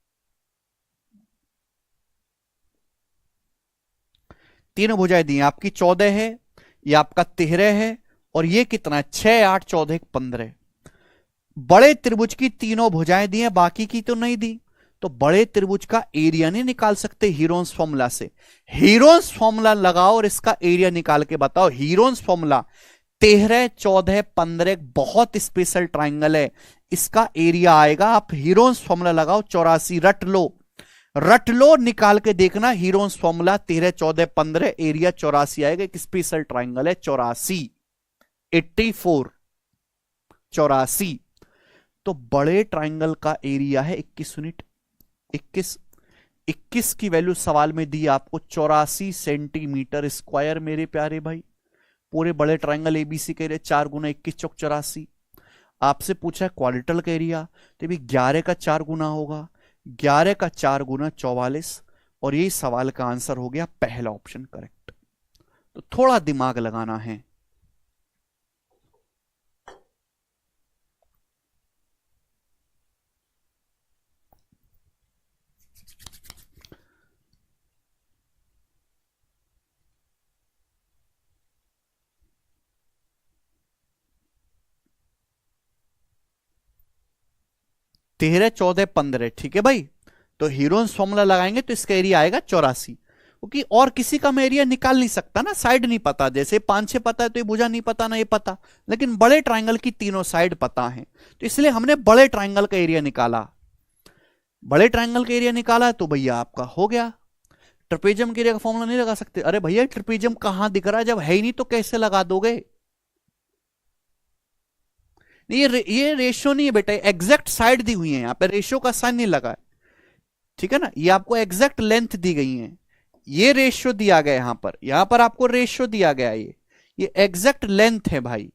तीनों भुजाएं दी हैं आपकी, 14 है, ये आपका 13 है, और ये कितना है 6 8 14 15। बड़े त्रिभुज की तीनों भुजाएं दी हैं, बाकी की तो नहीं दी, तो बड़े त्रिभुज का एरिया नहीं निकाल सकते हीरोन्स फॉर्मूला से। हीरोन्स फॉर्मूला लगाओ और इसका एरिया निकाल के बताओ। हीरोन्स फॉर्मूला 13, 14, 15 बहुत स्पेशल ट्राइंगल है। इसका एरिया आएगा, आप हीरोन्स फॉर्मूला लगाओ 84, रट लो, निकाल के देखना हीरोन्स फॉर्मूला 13, 14, 15 एरिया 84 आएगा। एक स्पेशल ट्राइंगल है 84, 84, 84। तो बड़े ट्राइंगल का एरिया है 21 यूनिट। 21 की वैल्यू सवाल में दी आपको 84 सेंटीमीटर स्क्वायर। मेरे प्यारे भाई, पूरे बड़े ट्राइंगल एबीसी के एरिया 4 गुना 21 चौक 84। आपसे पूछा है क्वाड्रेटल का एरिया, तो भी 11 का 4 गुना होगा, 11 का 4 गुना 44। और यही सवाल का आंसर हो गया पहला ऑप्शन करेक्ट। तो थोड़ा दिमाग लगाना है। तेरह, 14, 15, ठीक है भाई। तो हीरोन्स फॉर्मूला लगाएंगे तो इसका एरिया आएगा 84, क्योंकि और किसी का मैं एरिया निकाल नहीं सकता ना, साइड नहीं पता। जैसे 5, 6 पता है तो ये भुजा नहीं पता ना, ये पता। लेकिन बड़े ट्राइंगल की तीनों साइड पता है, तो इसलिए हमने बड़े ट्राइंगल का एरिया निकाला। बड़े ट्राइंगल का एरिया निकाला तो भैया आपका हो गया। ट्रपेजियम के एरिया का फॉर्मूला नहीं लगा सकते? अरे भैया ट्रपेजियम कहां दिख रहा है, जब है ही नहीं तो कैसे लगा दोगे? ये रेशियो नहीं है बेटा, एग्जैक्ट साइड दी हुई है, यहां पे रेशियो का साइन नहीं लगा है, ठीक है ना। ये आपको एग्जैक्ट लेंथ दी गई है, ये रेशियो दिया गया यहां पर आपको रेशियो दिया गया है, ये एग्जैक्ट लेंथ है भाई,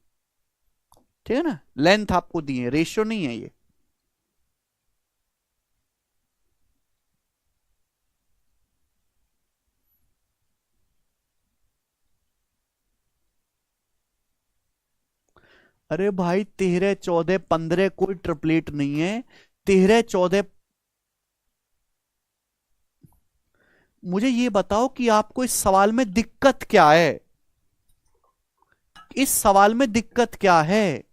ठीक है ना। लेंथ आपको दी है, रेशियो नहीं है ये। अरे भाई 13, 14, 15 कोई ट्रिपलेट नहीं है। 13, 14, मुझे ये बताओ कि आपको इस सवाल में दिक्कत क्या है, इस सवाल में दिक्कत क्या है?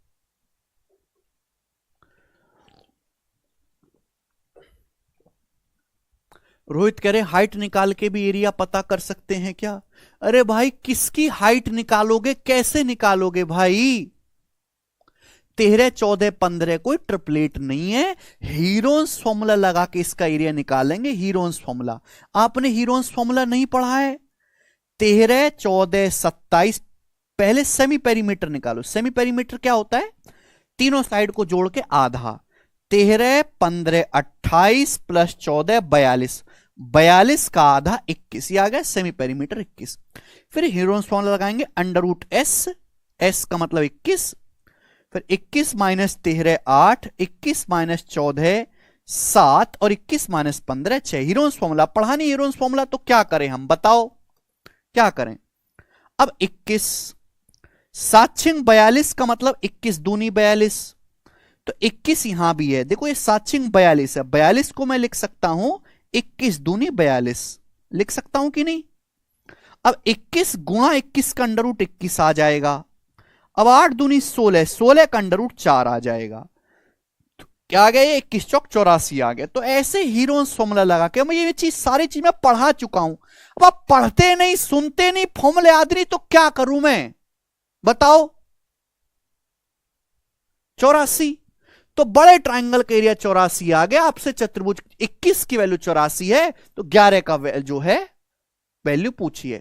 रोहित कह रहे हाइट निकाल के भी एरिया पता कर सकते हैं क्या? अरे भाई किसकी हाइट निकालोगे, कैसे निकालोगे भाई? 13, 14, 15 कोई ट्रिपलेट नहीं है। हीरोन्स फॉर्मूला लगा के इसका एरिया निकालेंगे। हीरोन्स फॉर्मूला, आपने हीरोन्स फॉर्मूला नहीं पढ़ा है? 13, 14, 27, पहले सेमी पेरीमीटर निकालो। सेमी पेरीमीटर क्या होता है? तीनों साइड को जोड़ के आधा। 13, 15, 28 प्लस 14, 42, 42 का आधा 21, ये आ गया सेमी पेरीमीटर 21। फिर हीरोन्स फॉर्मूला लगाएंगे √s, s का मतलब 21, फिर 21 माइनस 13 8, 21 माइनस 14 7 और 21 माइनस 15 6। हीरोन्स फॉर्मूला पढ़ा नहीं, हीरोन्स फॉर्मूला तो क्या करें हम, बताओ क्या करें? अब 21 7 छिंग 42 का मतलब 21 दूनी 42, तो 21 यहां भी है। देखो ये 7 छिंग 42 है, 42 को मैं लिख सकता हूं 21 दूनी 42, लिख सकता हूं कि नहीं? अब 21 गुणा 21 का √21 आ जाएगा। अब 8 दूनी 16, 16 का √4 आ जाएगा। तो क्या आ गया, ये 21 चौक 84 आ गया। तो ऐसे हीरोन्स फॉर्मूला लगा के, मैं ये चीज सारी चीज मैं पढ़ा चुका हूं। अब आप पढ़ते नहीं, सुनते नहीं, फॉर्मूले याद नहीं, तो क्या करूं मैं, बताओ? 84, तो बड़े ट्राइंगल का एरिया 84 आ गया। आपसे चतुर्भुज 21 की वैल्यू 84 है, तो 11 का जो है वैल्यू पूछिए।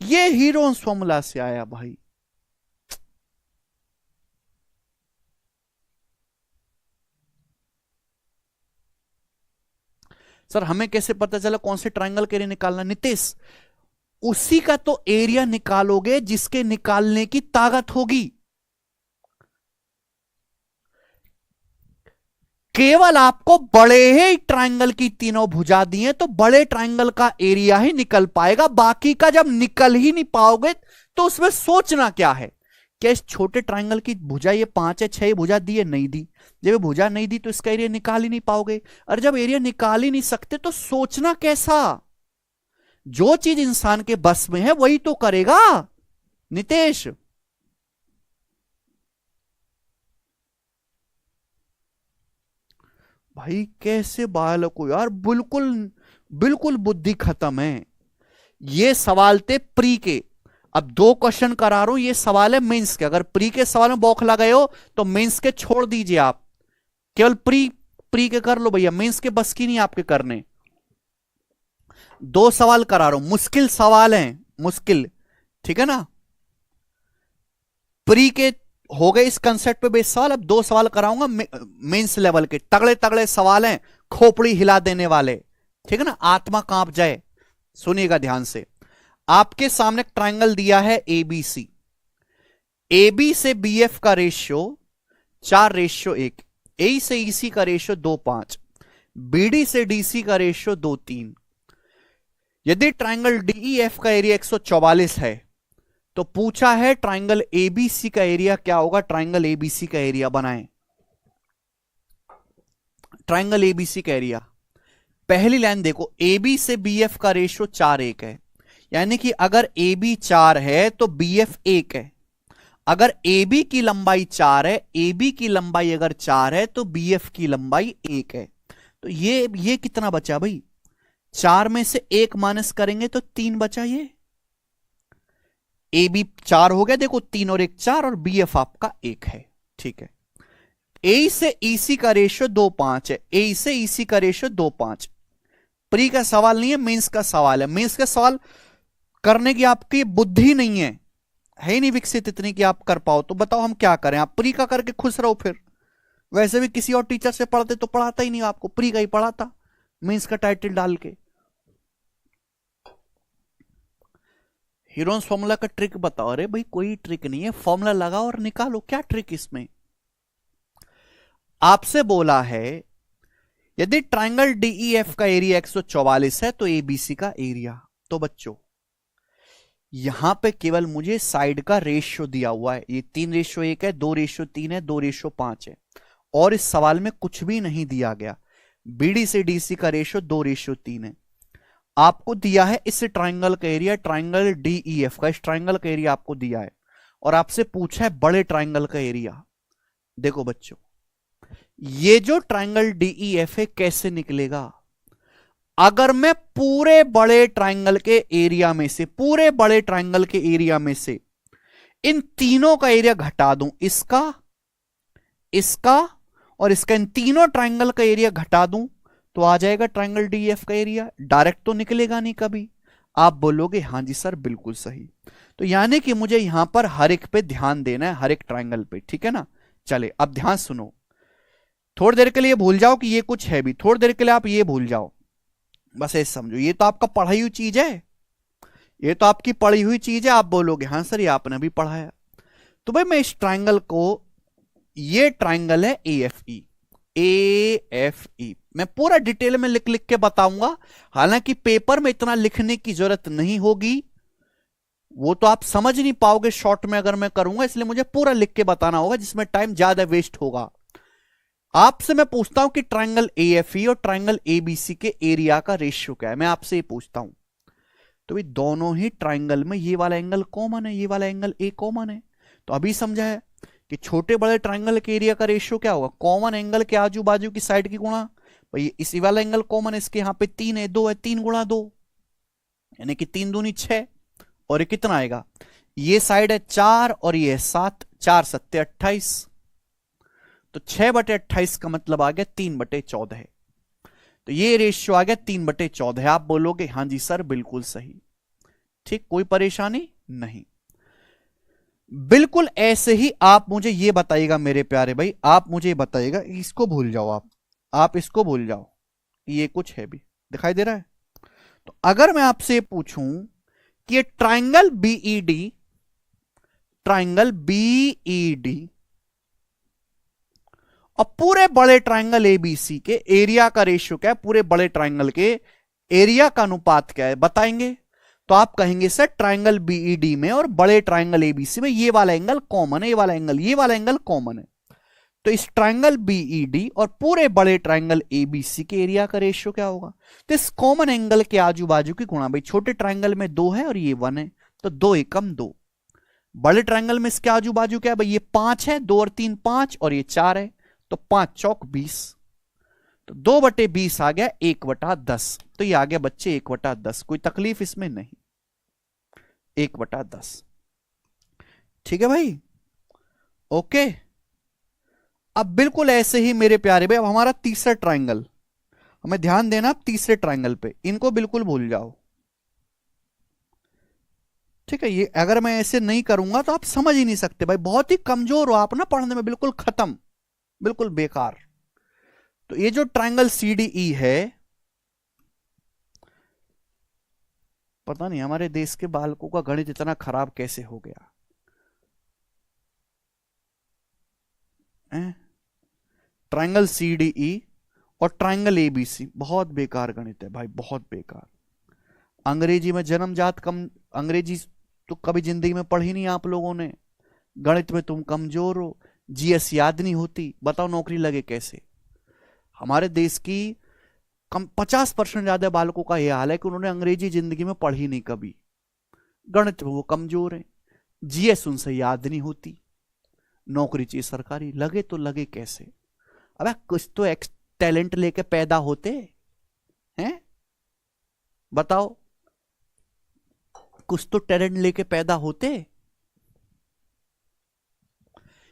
ये हीरोन्स फॉर्मूला से आया भाई। सर हमें कैसे पता चला कौन से ट्राइंगल का एरिया निकालना? नितेश, उसी का तो एरिया निकालोगे जिसके निकालने की ताकत होगी। केवल आपको बड़े ही ट्राइंगल की तीनों भुजा दी हैं, तो बड़े ट्राइंगल का एरिया ही निकल पाएगा। बाकी का जब निकल ही नहीं पाओगे तो उसमें सोचना क्या है? क्या इस छोटे ट्राइंगल की भुजा ये 5 है 6 भुजा दी है, नहीं दी? जब ये भुजा नहीं दी तो इसका एरिया निकाल ही नहीं पाओगे। और जब एरिया निकाल ही नहीं सकते तो सोचना कैसा? जो चीज इंसान के बस में है वही तो करेगा नितेश। भाई कैसे बालक हो यार, बिल्कुल बिल्कुल बुद्धि खत्म है। ये सवाल थे प्री के। अब 2 क्वेश्चन करा रहा हूं, ये सवाल है मेंस के। अगर प्री के सवाल में बौखला गए हो तो मेंस के छोड़ दीजिए, आप केवल प्री के कर लो भैया, मेंस के बस की नहीं आपके करने। 2 सवाल करा रहा हूं, मुश्किल सवाल हैं, मुश्किल, ठीक है ना। प्री के हो गए इस कंसेप्ट पे बेस्ड सवाल, अब 2 सवाल कराऊंगा मेंस लेवल के, तगड़े तगड़े सवाल हैं, खोपड़ी हिला देने वाले, ठीक है ना, आत्मा कांप जाए। सुनिएगा ध्यान से। आपके सामने ट्रायंगल दिया है एबीसी, AB से BF का रेशियो 4:1, ए से EC का रेशियो 2:5, BD से DC का रेशियो 2:3। यदि ट्रायंगल DEF का एरिया 144 है तो पूछा है ट्रायंगल ABC का एरिया क्या होगा। ट्रायंगल ABC का एरिया बनाएं। ट्रायंगल ABC का एरिया, पहली लाइन देखो, AB से BF का रेशियो 4:1 है, यानी कि अगर AB 4 है तो BF 1 है। अगर AB की लंबाई 4 है, AB की लंबाई अगर 4 है तो BF की लंबाई 1 है। तो ये कितना बचा भाई, 4 में से 1 माइनस करेंगे तो 3 बचा। ये AB 4 हो गया, देखो 3 और 1 4, और BF आपका 1 है, ठीक है। A से EC का रेशियो 2:5 है, A से EC का रेशियो 2:5। प्री का सवाल नहीं है, मेंस का सवाल है। मेंस का सवाल करने की आपकी बुद्धि नहीं है ही नहीं विकसित इतनी कि आप कर पाओ। तो बताओ हम क्या करें, आप प्री का करके खुश रहो। फिर वैसे भी किसी और टीचर से पढ़ते तो पढ़ाता ही नहीं, आपको प्री का ही पढ़ाता मेंस का टाइटल डाल के। हीरोन्स फॉर्मूला का ट्रिक बताओ। अरे भाई कोई ट्रिक नहीं है, फॉर्मूला लगाओ और निकालो, क्या ट्रिक इसमें। आपसे बोला है यदि ट्रायंगल DEF का एरिया 144 है तो ABC का एरिया। तो बच्चों यहां पे केवल मुझे साइड का रेशियो दिया हुआ है, ये 3:1 है, 2:3 है, 2:5 है, और इस सवाल में कुछ भी नहीं दिया गया। BD से DC का रेशियो 2:3 है। आपको दिया है इस ट्रायंगल का एरिया, ट्रायंगल DEF का, इस ट्रायंगल का एरिया आपको दिया है, और आपसे पूछा है बड़े ट्रायंगल का एरिया। देखो बच्चों, ये जो ट्रायंगल DEF है कैसे निकलेगा। अगर मैं पूरे बड़े ट्रायंगल के एरिया में से, पूरे बड़े ट्रायंगल के एरिया में से इन तीनों का एरिया घटा दूं, इसका, इसका और इसका, इन तीनों ट्रायंगल का एरिया घटा दूं, तो आ जाएगा ट्रायंगल DEF का एरिया। डायरेक्ट तो निकलेगा नहीं कभी। आप बोलोगे हां जी सर बिल्कुल सही। तो यानी कि मुझे यहां पर हर एक पे ध्यान देना है, हर एक ट्रायंगल पे, ठीक है ना। चले अब ध्यान सुनो, थोड़ी देर के लिए भूल जाओ कि ये कुछ है भी, थोड़ी देर के लिए आप ये भूल जाओ, बस ऐसे समझो ये तो आपका पढ़ाई हुई चीज है, ये तो आपकी पढ़ी हुई चीज है। आप बोलोगे हाँ सर ये आपने भी पढ़ाया। तो भाई मैं इस ट्रायंगल को, ये ट्रायंगल है AFE, AFE मैं पूरा डिटेल में लिख लिख के बताऊंगा। हालांकि पेपर में इतना लिखने की जरूरत नहीं होगी, वो तो आप समझ नहीं पाओगे शॉर्ट में अगर मैं करूंगा, इसलिए मुझे पूरा लिख के बताना होगा जिसमें टाइम ज्यादा वेस्ट होगा। आपसे मैं पूछता हूं कि ट्रायंगल AFE और ट्रायंगल ABC के एरिया का रेशियो क्या है, मैं आपसे ये पूछता हूं। तो भाई दोनों ही ट्रायंगल में ये वाला एंगल कॉमन है, ये वाला एंगल A कॉमन है। तो अभी समझा है कि छोटे बड़े ट्रायंगल के एरिया का रेशियो क्या होगा, कॉमन एंगल के आजू बाजू की साइड की गुणा। भाई इसी वाला एंगल कॉमन है, इसके यहां पे 3 है, 2 है, 3 गुणा 2, यानी कि 3 दूनी 6, और ये कितना आएगा, ये साइड है 4 और ये है 7, 4 7 28, तो 6/28 का मतलब आ गया 3/14। तो ये रेशियो आ गया 3/14। आप बोलोगे हां जी सर बिल्कुल सही, ठीक, कोई परेशानी नहीं। बिल्कुल ऐसे ही आप मुझे ये बताइएगा मेरे प्यारे भाई, आप मुझे बताइएगा, इसको भूल जाओ, आप इसको भूल जाओ, ये कुछ है भी दिखाई दे रहा है। तो अगर मैं आपसे पूछूं कि ये ट्रायंगल BED और पूरे बड़े ट्रायंगल ABC के एरिया का रेशियो क्या है, पूरे बड़े ट्रायंगल के एरिया का अनुपात क्या है बताएंगे। तो आप कहेंगे सर ट्रायंगल BED में और बड़े ट्रायंगल ABC में ये वाला एंगल कॉमन है, ये वाला एंगल कॉमन है। तो इस ट्रायंगल BED और पूरे बड़े ट्रायंगल ABC के एरिया का रेशियो क्या होगा। तो इस कॉमन एंगल के आजू बाजू की गुणा, भाई छोटे ट्रायंगल में 2 है और ये 1 है, तो 2 एकम 2। बड़े ट्रायंगल में इसके आजू बाजू क्या है भाई, ये 5 है, 2 और 3 5, और ये 4 है, तो 5 चौक 20, तो 2/20 आ गया 1/10। तो ये आ गया बच्चे 1/10, कोई तकलीफ इसमें नहीं, 1/10। ठीक है भाई, ओके। अब बिल्कुल ऐसे ही मेरे प्यारे भाई, अब हमारा तीसरा ट्राइंगल, हमें ध्यान देना अब तीसरे ट्राइंगल पे, इनको बिल्कुल भूल जाओ, ठीक है। ये अगर मैं ऐसे नहीं करूंगा तो आप समझ ही नहीं सकते भाई, बहुत ही कमजोर हो आप ना पढ़ने में, बिल्कुल खत्म, बिल्कुल बेकार। तो ये जो ट्राइंगल CDE है, पता नहीं हमारे देश के बालकों का गणित इतना खराब कैसे हो गया। ट्राइंगल CDE और ट्राइंगल ABC बहुत बेकार गणित है भाई, बहुत बेकार। अंग्रेजी में जन्मजात कम, अंग्रेजी तो कभी जिंदगी में पढ़ी नहीं आप लोगों ने, गणित में तुम कमजोर हो, GS याद नहीं होती, बताओ नौकरी लगे कैसे। हमारे देश की कम 50% ज्यादा बालकों का यह हाल है कि उन्होंने अंग्रेजी जिंदगी में पढ़ी नहीं कभी, गणित में वो कमजोर है, GS उनसे याद नहीं होती, नौकरी चाहिए सरकारी, लगे तो लगे कैसे। अबे कुछ तो टैलेंट लेके पैदा होते हैं, बताओ, कुछ तो टैलेंट लेके पैदा होते।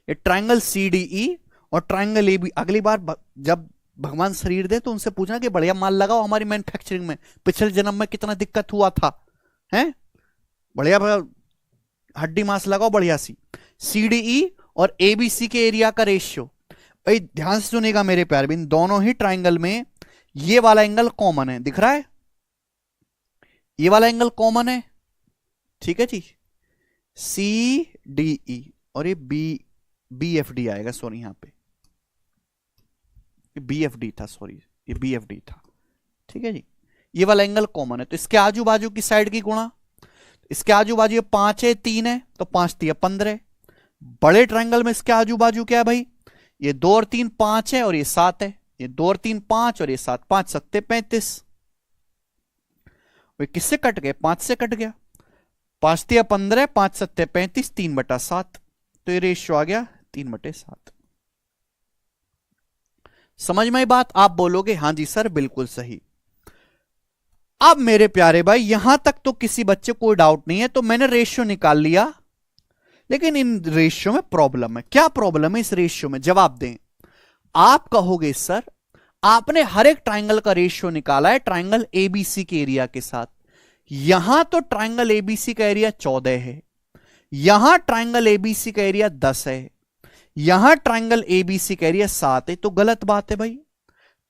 ये ट्राइंगल CDE और ट्राइंगल AB, अगली बार जब भगवान शरीर दे तो उनसे पूछना कि बढ़िया माल लगाओ हमारी मैन्युफैक्चरिंग में, पिछले जन्म में कितना दिक्कत हुआ था, हैं, बढ़िया हड्डी मांस लगाओ बढ़िया सी। CDE और ABC के एरिया का रेशियो, भाई ध्यान से सुनेगा मेरे प्यारे, इन दोनों ही ट्राइंगल में ये वाला एंगल कॉमन है, दिख रहा है, ये वाला एंगल कॉमन है, ठीक है जी, CDE, और ये BFD आएगा, सॉरी यहां पे BFD था, सॉरी ये BFD था, ठीक है जी, ये वाला एंगल कॉमन है। तो इसके आजू बाजू की साइड की गुणा, इसके आजू बाजू ये 5 है 3 है, तो 5 3 15। बड़े ट्राइंगल में इसके आजू बाजू क्या है भाई, ये 2 और 3 5 है और ये 7 है, ये 2 और 3 5 और ये 7, 5 7 35, वे किससे कट गए, 5 से कट गया, 5 3 15, 5 7 35, 3/7, तो ये रेशियो आ गया 3/7। समझ में आई बात, आप बोलोगे हाँ जी सर बिल्कुल सही। अब मेरे प्यारे भाई यहां तक तो किसी बच्चे को कोई डाउट नहीं है, तो मैंने रेशियो निकाल लिया, लेकिन इन रेशियो में प्रॉब्लम है। क्या प्रॉब्लम है इस रेशियो में, जवाब दें। आप कहोगे सर आपने हर एक ट्राइंगल का रेशियो निकाला है ट्राइंगल ABC के एरिया के साथ, यहां तो ट्राइंगल ABC का एरिया 14 है, यहां ट्राइंगल ABC का एरिया 10 है, यहां ट्राइंगल ABC का एरिया 7 है, तो गलत बात है भाई।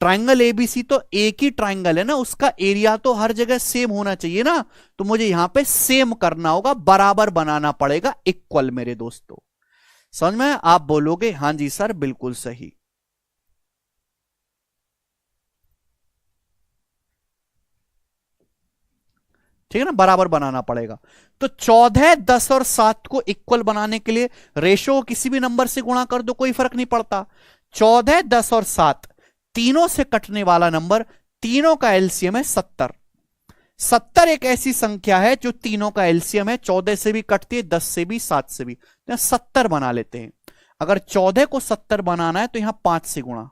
ट्राइंगल ABC तो एक ही ट्राइंगल है ना, उसका एरिया तो हर जगह सेम होना चाहिए ना, तो मुझे यहां पे सेम करना होगा, बराबर बनाना पड़ेगा, इक्वल मेरे दोस्तों। समझ में, आप बोलोगे हां जी सर बिल्कुल सही। ठीक है ना, बराबर बनाना पड़ेगा। तो 14 10 और 7 को इक्वल बनाने के लिए रेशो किसी भी नंबर से गुणा कर दो, कोई फर्क नहीं पड़ता। 14 10 और 7 तीनों से कटने वाला नंबर, तीनों का एलसीएम है 70। 70 एक ऐसी संख्या है जो तीनों का एलसीएम है, 14 से भी कटती है, 10 से भी, 7 से भी, तो 70 बना लेते हैं। अगर 14 को 70 बनाना है तो यहां 5 से गुणा,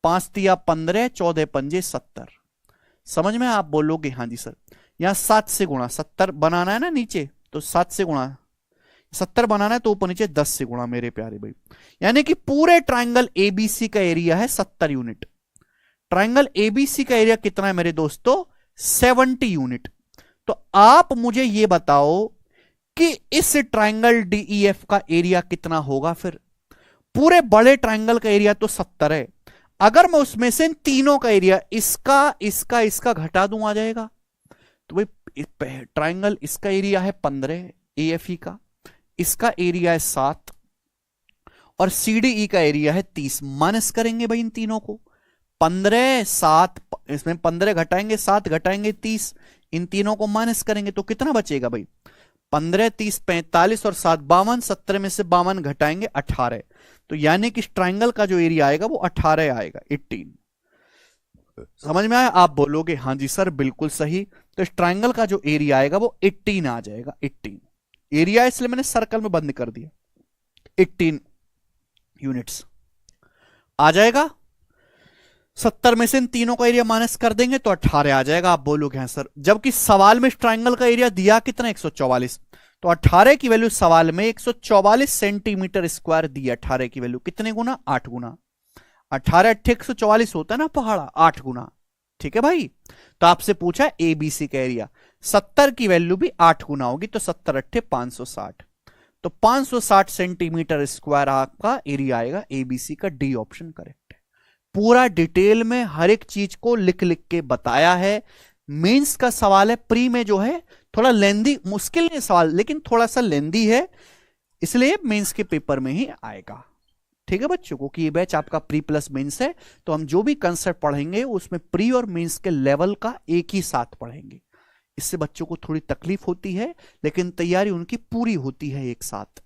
5 तिया 15, 14 पंजे 70। समझ में, आप बोलोगे हाँ जी सर। यहां 7 से गुणा, 70 बनाना है ना नीचे, तो 7 से गुणा, 70 बनाना है तो ऊपर नीचे 10 से गुणा मेरे प्यारे भाई। यानी कि पूरे ट्राइंगल एबीसी का एरिया है 70 यूनिट। ट्राइंगल एबीसी का एरिया कितना है मेरे दोस्तों, 70 यूनिट। तो आप मुझे यह बताओ कि इस ट्राइंगल डीईएफ का एरिया कितना होगा। फिर पूरे बड़े ट्राइंगल का एरिया तो 70 है, अगर मैं उसमें से इन तीनों का एरिया इसका घटा दूं, आ जाएगा। तो भाई ट्राइंगल इसका एरिया है 15 एएफई का, इसका एरिया है 7 और सीडीई का एरिया है 30। माइनस करेंगे भाई इन तीनों को, 15 7, इसमें 15 घटाएंगे 7 घटाएंगे 30, इन तीनों को माइनस करेंगे तो कितना बचेगा भाई, 15 30 45 और 7 52, 70 में से 52 घटाएंगे 18। तो यानी कि ट्राइंगल का जो एरिया आएगा वो 18 आएगा, 18। समझ में आया, आप बोलोगे हाँ जी सर बिल्कुल सही। तो इस ट्राइंगल का जो एरिया आएगा वो 18 आ जाएगा, 18 एरिया, इसलिए मैंने सर्कल में बंद कर दिया, 18 यूनिट्स आ जाएगा। 70 में से इन तीनों का एरिया माइनस कर देंगे तो 18 आ जाएगा। आप बोलोगे हाँ सर, जबकि सवाल में इस ट्राइंगल का एरिया दिया कितना, 144। तो 18 की वैल्यू सवाल में 144 सेंटीमीटर स्क्वायर दी। 18 की वैल्यू कितने गुना? 8 गुना। 18 अट्ठे 144 होता है ना पहाड़ा, 8 गुना। ठीक है भाई। तो आपसे पूछा एबीसी का एरिया, 70 की वैल्यू भी 8 गुना होगी, तो 70 अट्ठे 560, तो 560 सेंटीमीटर स्क्वायर आपका एरिया आएगा। एबीसी का डी ऑप्शन करेक्ट है। पूरा डिटेल में हर एक चीज को लिख लिख के बताया है। मेंस का सवाल है, प्री में जो है थोड़ा लेंदी, मुश्किल नहीं सवाल लेकिन थोड़ा सा लेंदी है, इसलिए मेंस के पेपर में ही आएगा। ठीक है बच्चों, क्योंकि ये बैच आपका प्री प्लस मेंस है, तो हम जो भी कंसेप्ट पढ़ेंगे उसमें प्री और मेंस के लेवल का एक ही साथ पढ़ेंगे। इससे बच्चों को थोड़ी तकलीफ होती है, लेकिन तैयारी उनकी पूरी होती है एक साथ।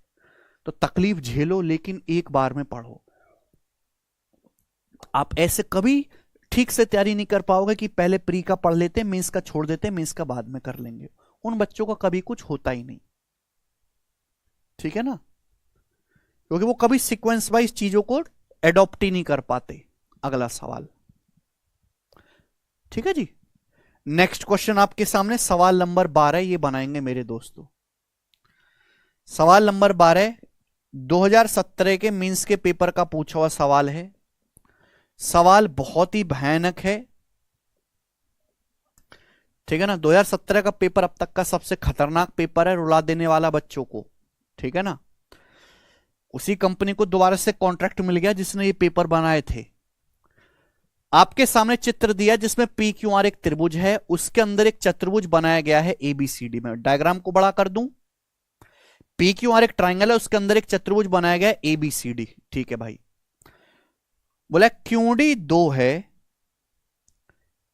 तो तकलीफ झेलो लेकिन एक बार में पढ़ो। आप ऐसे कभी ठीक से तैयारी नहीं कर पाओगे कि पहले प्री का पढ़ लेते हैं, मेंस का छोड़ देते हैं, मेंस का बाद में कर लेंगे। उन बच्चों का कभी कुछ होता ही नहीं। ठीक है ना, क्योंकि वो कभी सीक्वेंस वाइज चीजों को एडॉप्ट ही नहीं कर पाते। अगला सवाल। ठीक है जी। नेक्स्ट क्वेश्चन आपके सामने सवाल नंबर 12 ये बनाएंगे मेरे दोस्तों। सवाल नंबर 12 2017 के मेंस के पेपर का पूछा हुआ सवाल है। सवाल बहुत ही भयानक है। ठीक है ना, 2017 का पेपर अब तक का सबसे खतरनाक पेपर है, रुला देने वाला बच्चों को। ठीक है ना, उसी कंपनी को दोबारा से कॉन्ट्रैक्ट मिल गया जिसने ये पेपर बनाए थे। आपके सामने चित्र दिया जिसमें पी क्यू आर एक त्रिभुज है, उसके अंदर एक चतुर्भुज बनाया गया है एबीसीडी में। डायग्राम को बड़ा कर दूं। पी क्यू आर एक ट्राइंगल है, उसके अंदर एक चतुर्भुज बनाया गया है एबीसीडी। ठीक है भाई। बोला क्यूडी 2 है,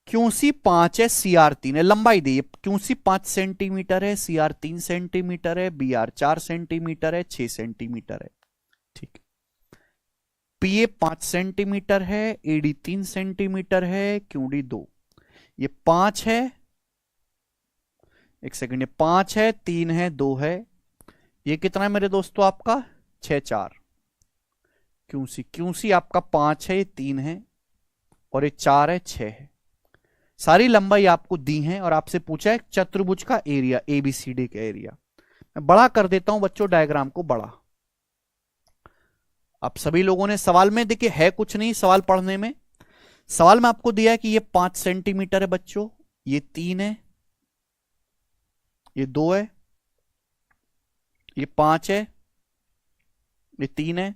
क्यूसी 5 है, सीआर 3 है। लंबाई दी, क्यूसी 5 सेंटीमीटर है, सीआर 3 सेंटीमीटर है, बीआर 4 सेंटीमीटर है, 6 सेंटीमीटर है। ठीक। पीए 5 सेंटीमीटर है, एडी 3 सेंटीमीटर है, क्यूडी 2। ये 5 है, एक सेकंड, ये 5 है, 3 है, 2 है। ये कितना है मेरे दोस्तों आपका? 6 4। क्यूसी आपका 5 है, ये 3 है, और ये 4 है, 6 है। सारी लंबाई आपको दी है और आपसे पूछा है चतुर्भुज का एरिया, एबीसीडी का एरिया। मैं बड़ा कर देता हूं बच्चों डायग्राम को बड़ा। आप सभी लोगों ने सवाल में देखिए है कुछ नहीं, सवाल पढ़ने में सवाल में आपको दिया है कि ये 5 सेंटीमीटर है बच्चों, ये 3 है, ये 2 है, ये 5 है, ये 3 है,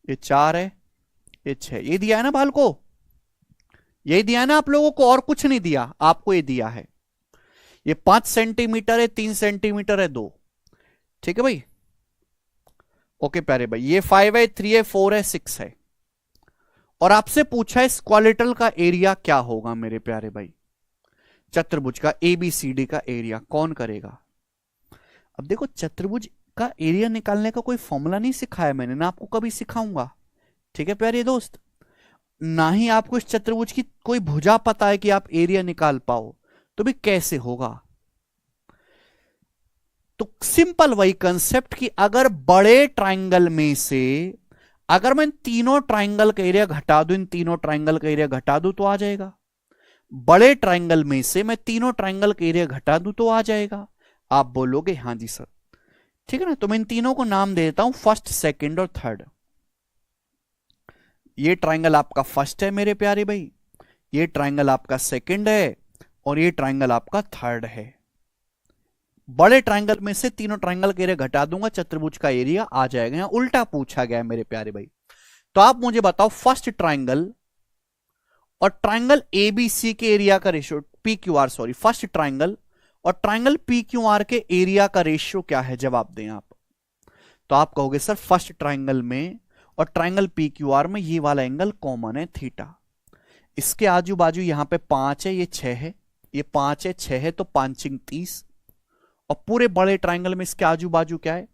ये 4 है, ये 6। ये दिया है ना बाल को, यही दिया है ना आप लोगों को, और कुछ नहीं दिया आपको, ये दिया है। ये 5 सेंटीमीटर है, 3 सेंटीमीटर है, 2। ठीक है भाई। ओके प्यारे भाई, ये 5 है, 3 है, 4 है, 6 है। और आपसे पूछा है स्क्वालिटल का एरिया क्या होगा मेरे प्यारे भाई, चतुर्भुज का एबीसीडी का एरिया कौन करेगा? अब देखो चतुर्भुज का एरिया निकालने का कोई फॉर्मूला नहीं सिखाया मैंने, ना आपको कभी सिखाऊंगा। ठीक है प्यारे दोस्त, ना ही आपको इस चतुर्भुज की कोई भुजा पता है कि आप एरिया निकाल पाओ, तो भी कैसे होगा? तो सिंपल वही कंसेप्ट कि अगर बड़े ट्राइंगल में से अगर मैं तीनों ट्राइंगल का एरिया घटा दूं, इन तीनों ट्राइंगल का एरिया घटा दूं तो आ जाएगा। बड़े ट्राइंगल में से मैं तीनों ट्राइंगल का एरिया घटा दूं तो आ जाएगा। आप बोलोगे हां जी सर। ठीक है ना, तो मैं इन तीनों को नाम दे देता हूं, फर्स्ट, सेकंड और थर्ड। ये ट्राइंगल आपका फर्स्ट है मेरे प्यारे भाई, ये ट्राइंगल आपका सेकंड है, और ये ट्राइंगल आपका थर्ड है। बड़े ट्राइंगल में से तीनों ट्राइंगल का एरिया घटा दूंगा, चतुर्भुज का एरिया आ जाएगा। यहां उल्टा पूछा गया है मेरे प्यारे भाई। तो आप मुझे बताओ फर्स्ट ट्राइंगल और ट्राइंगल एबीसी के एरिया का ratio, P Q are, sorry, first triangle और ट्राइंगल पी क्यू आर के एरिया का रेशियो क्या है? जवाब दें आप। तो आप कहोगे सर फर्स्ट ट्राइंगल में और ट्राइंगल पी क्यू आर में ये वाला एंगल कॉमन है, थीटा। इसके आजू बाजू यहां पे 5 है, ये 6 है, ये 5 है, 6 है, तो 5 30। और पूरे बड़े ट्राइंगल में इसके आजू बाजू क्या है?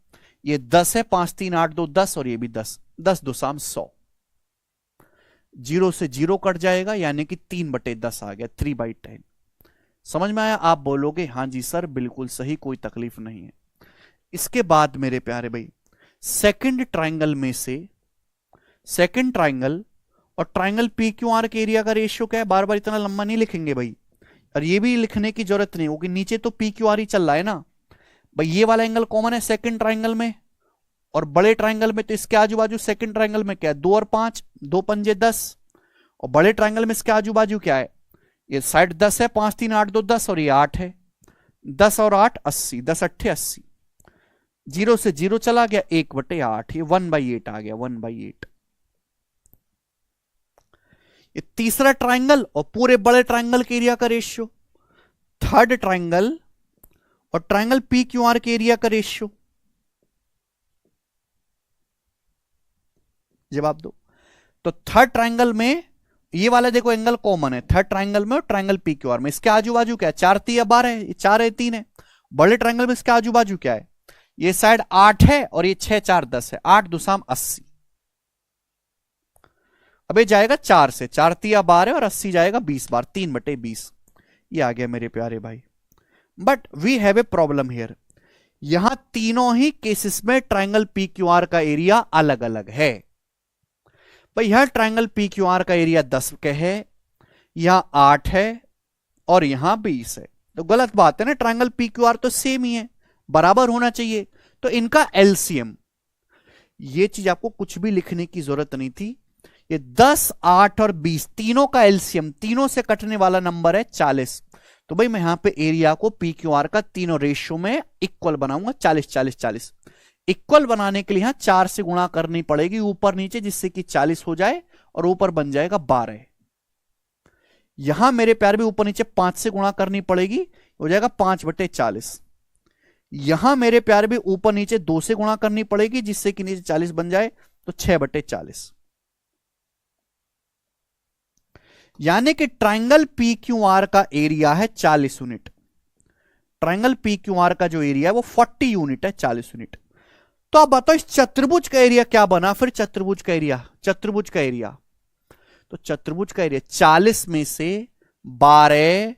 ये 10 है, 5 3 8 2 10, और ये भी 10, 10 2 शाम 100। 0 से 0 कट जाएगा, यानी कि 3/10 आ गया, 3/10। समझ में आया? आप बोलोगे हां जी सर बिल्कुल सही, कोई तकलीफ नहीं है। इसके बाद मेरे प्यारे भाई सेकंड ट्राइंगल में से, सेकंड ट्राइंगल और ट्राइंगल पी क्यू आर के एरिया का रेशियो क्या है? बार बार इतना लंबा नहीं लिखेंगे भाई, और ये भी लिखने की जरूरत नहीं होगी, नीचे तो पी क्यू आर ही चल रहा है ना। भाई ये वाला एंगल कॉमन है सेकंड ट्राइंगल में और बड़े ट्राइंगल में, तो इसके आजू बाजू सेकंड ट्राइंगल में क्या है 2 और 5, 2 पंजे 10, और बड़े ट्राइंगल में इसके आजू बाजू क्या है, ये साइड 10 है, 5 3 8 2 10 और ये 8 है, 10 और 8 80, 10 अट्ठे 80, 0 से 0 चला गया 1/8, ये 1/8 आ गया 1/8। ये तीसरा ट्राइंगल और पूरे बड़े ट्राइंगल के एरिया का रेशियो, थर्ड ट्राइंगल और ट्राइंगल पी क्यू आर के एरिया का रेशियो, जवाब दो। तो थर्ड ट्राइंगल में ये वाला देखो एंगल कॉमन है थर्ड ट्राइंगल में और ट्राइंगल पी क्यू आर में, इसके आजू बाजू क्या है 4 3 12 है, ये 4 है 3 है। बड़े ट्राइंगल में इसके आजू बाजू क्या है, ये साइड 8 है और ये 6 4 10 है, 8 2 80। अब ये जाएगा 4 से, 4 3 12 और 80 जाएगा 20 बार, 3/20। ये आ गया मेरे प्यारे भाई। But we have a problem here, यहां तीनों ही केसेस में ट्राइंगल पी क्यू आर का एरिया अलग अलग है। भाई यहां ट्राइंगल पी क्यू आर का एरिया 10 के है, यहां 8 है और यहां 20 है, तो गलत बात है ना, ट्राइंगल पी क्यू आर तो सेम ही है, बराबर होना चाहिए। तो इनका एलसीएम, ये चीज आपको कुछ भी लिखने की जरूरत नहीं थी, ये 10 8 और 20 तीनों का एलसीएम, तीनों से कटने वाला नंबर है 40। तो भाई मैं यहां पे एरिया को पी क्यू आर का तीनों रेशियो में इक्वल बनाऊंगा, 40 40 40। इक्वल बनाने के लिए यहां 4 से गुणा करनी पड़ेगी ऊपर नीचे, जिससे कि 40 हो जाए और ऊपर बन जाएगा 12। यहां मेरे प्यार भी ऊपर नीचे 5 से गुणा करनी पड़ेगी, हो जाएगा 5/40। यहां मेरे प्यार भी ऊपर नीचे 2 से गुणा करनी पड़ेगी, जिससे कि नीचे 40 बन जाए, तो 6/40। यानी कि ट्राइंगल पी क्यू आर का एरिया है 40 unit, triangle P Q R का जो एरिया है वो 40 यूनिट है, 40 यूनिट। तो आप बताओ इस चतुर्भुज का एरिया क्या बना, फिर चतुर्भुज का एरिया, चतुर्भुज का एरिया, तो चतुर्भुज का एरिया 40 में से 12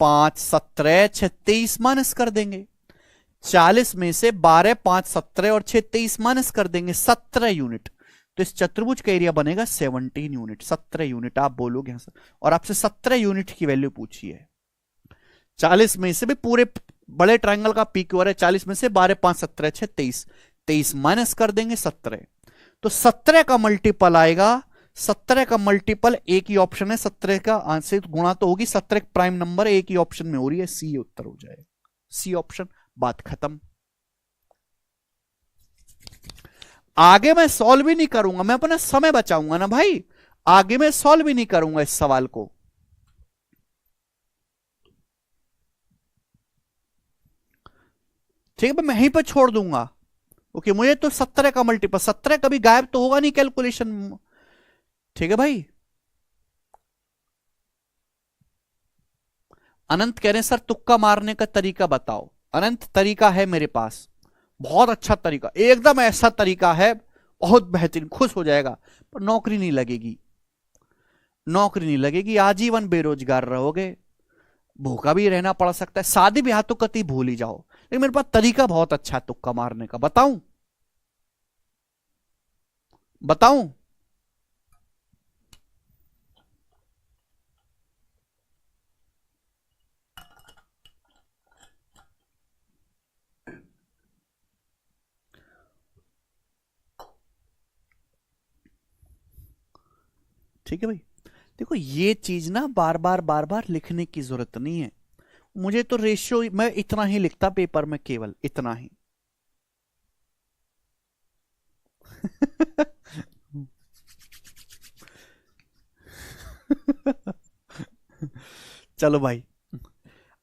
5 17 6 23 माइनस कर देंगे, 40 में से 12 5 17 और 6 23 माइनस कर देंगे, 17 यूनिट। तो इस चतुर्भुज का एरिया बनेगा 17 यूनिट, 17 यूनिट आप बोलोगे यहां से, और आपसे 17 यूनिट की वैल्यू पूछी है। 40 में से भी पूरे बड़े ट्रायंगल का पी क्यू आर है, 40 में से 12 5 17 6 23, 23 माइनस कर देंगे 17, तो 17 का मल्टीपल आएगा, 17 का मल्टीपल एक ही ऑप्शन है, 17 का आंसर गुणा तो होगी, 17 प्राइम नंबर एक ही ऑप्शन में हो रही है, सी उत्तर हो जाएगा, सी ऑप्शन, बात खत्म। आगे मैं सॉल्व भी नहीं करूंगा, मैं अपना समय बचाऊंगा ना भाई, आगे मैं सॉल्व भी नहीं करूंगा इस सवाल को। ठीक है, मैं यहीं पर छोड़ दूंगा, ओके। मुझे तो 17 का मल्टीपल, 17 कभी गायब तो होगा नहीं कैलकुलेशन, ठीक है भाई। अनंत कह रहे हैं सर तुक्का मारने का तरीका बताओ। अनंत तरीका है मेरे पास, बहुत अच्छा तरीका, एकदम ऐसा तरीका है, बहुत बेहतरीन, खुश हो जाएगा, पर नौकरी नहीं लगेगी, नौकरी नहीं लगेगी, आजीवन बेरोजगार रहोगे, भूखा भी रहना पड़ सकता है, शादी ब्याह तो कति भूल ही जाओ, लेकिन मेरे पास तरीका बहुत अच्छा है तुक्का मारने का, बताऊं बताऊं? ठीक है भाई, देखो ये चीज ना बार बार लिखने की जरूरत नहीं है, मुझे तो रेशियो मैं इतना ही लिखता पेपर में, केवल इतना ही। चलो भाई,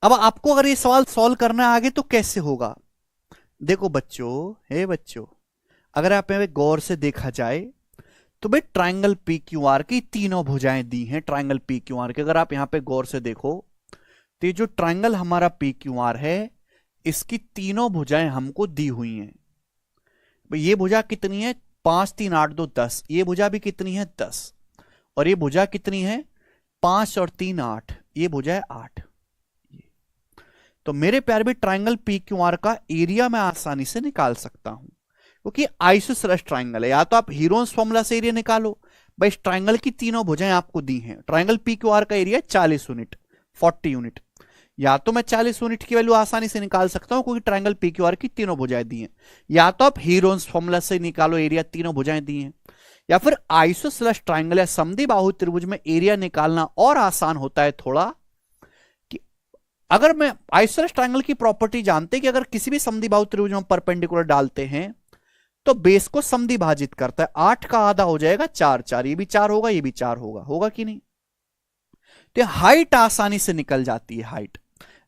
अब आपको अगर ये सवाल सॉल्व करना आगे तो कैसे होगा, देखो बच्चों, हे बच्चों, अगर आप यहाँ गौर से देखा जाए तो भाई ट्राइंगल पी क्यू आर की तीनों भुजाएं दी हैं, ट्राइंगल पी क्यू आर के, अगर आप यहां पे गौर से देखो तो ये जो ट्राइंगल हमारा पी क्यू आर है, इसकी तीनों भुजाएं हमको दी हुई हैं। भाई ये भुजा कितनी है, 5 3 8 2 10, ये भुजा भी कितनी है 10, और ये भुजा कितनी है 5 और 3 8, ये भुजा है 8। तो मेरे प्यार भी ट्राइंगल पी क्यू आर का एरिया मैं आसानी से निकाल सकता हूं, क्योंकि आइसोसेलेस ट्राइंगल है, या तो आप हीरोन्स फॉर्मूला से एरिया निकालो, भाई इस ट्राइंगल की तीनों भुजाएं आपको दी हैं, ट्राइंगल पी क्यू आर का एरिया 40 यूनिट, 40 यूनिट, या तो मैं 40 यूनिट की वैल्यू आसानी से निकाल सकता हूं क्योंकि ट्रायंगल पी क्यू आर की तीनों भुजाएं दी हैं, या तो आप हीरोन्स फॉर्मूला से निकालो एरिया, तीनों भुजाएं दी हैं, या फिर आइसोसेलेस ट्रायंगल या समद्विबाहु त्रिभुज में एरिया निकालना और आसान होता है थोड़ा। कि अगर मैं आइसोसेलेस ट्रायंगल की प्रॉपर्टी जानते कि अगर किसी भी समद्विबाहु त्रिभुज में परपेंडिकुलर डालते हैं तो बेस को समद्विभाजित करता है, 8 का आधा हो जाएगा 4, 4 ये भी 4 होगा, ये भी 4 होगा, होगा कि नहीं? तो हाइट आसानी से निकल जाती है। हाइट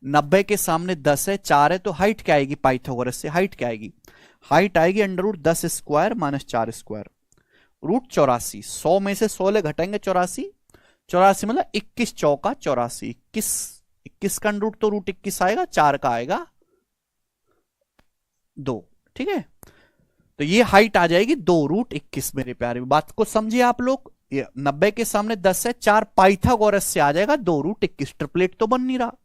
90 के सामने 10 है, 4 है, तो हाइट क्या आएगी? पाइथागोरस से हाइट क्या आएगी? हाइट आएगी under root 10 square minus 4 square, root 84। 100 में से 16 घटाएंगे 84, 84 मतलब 21 चौका 84, 21 का रूट तो रूट 21 आएगा, 4 का आएगा 2। ठीक है, तो ये हाइट आ जाएगी 2 रूट 21। मेरे प्यारे, बात को समझिए आप लोग। ये 90 के सामने 10 है, 4 पाइथागोरस से आ जाएगा 2 रूट 21। ट्रिपलेट तो बन नहीं रहा,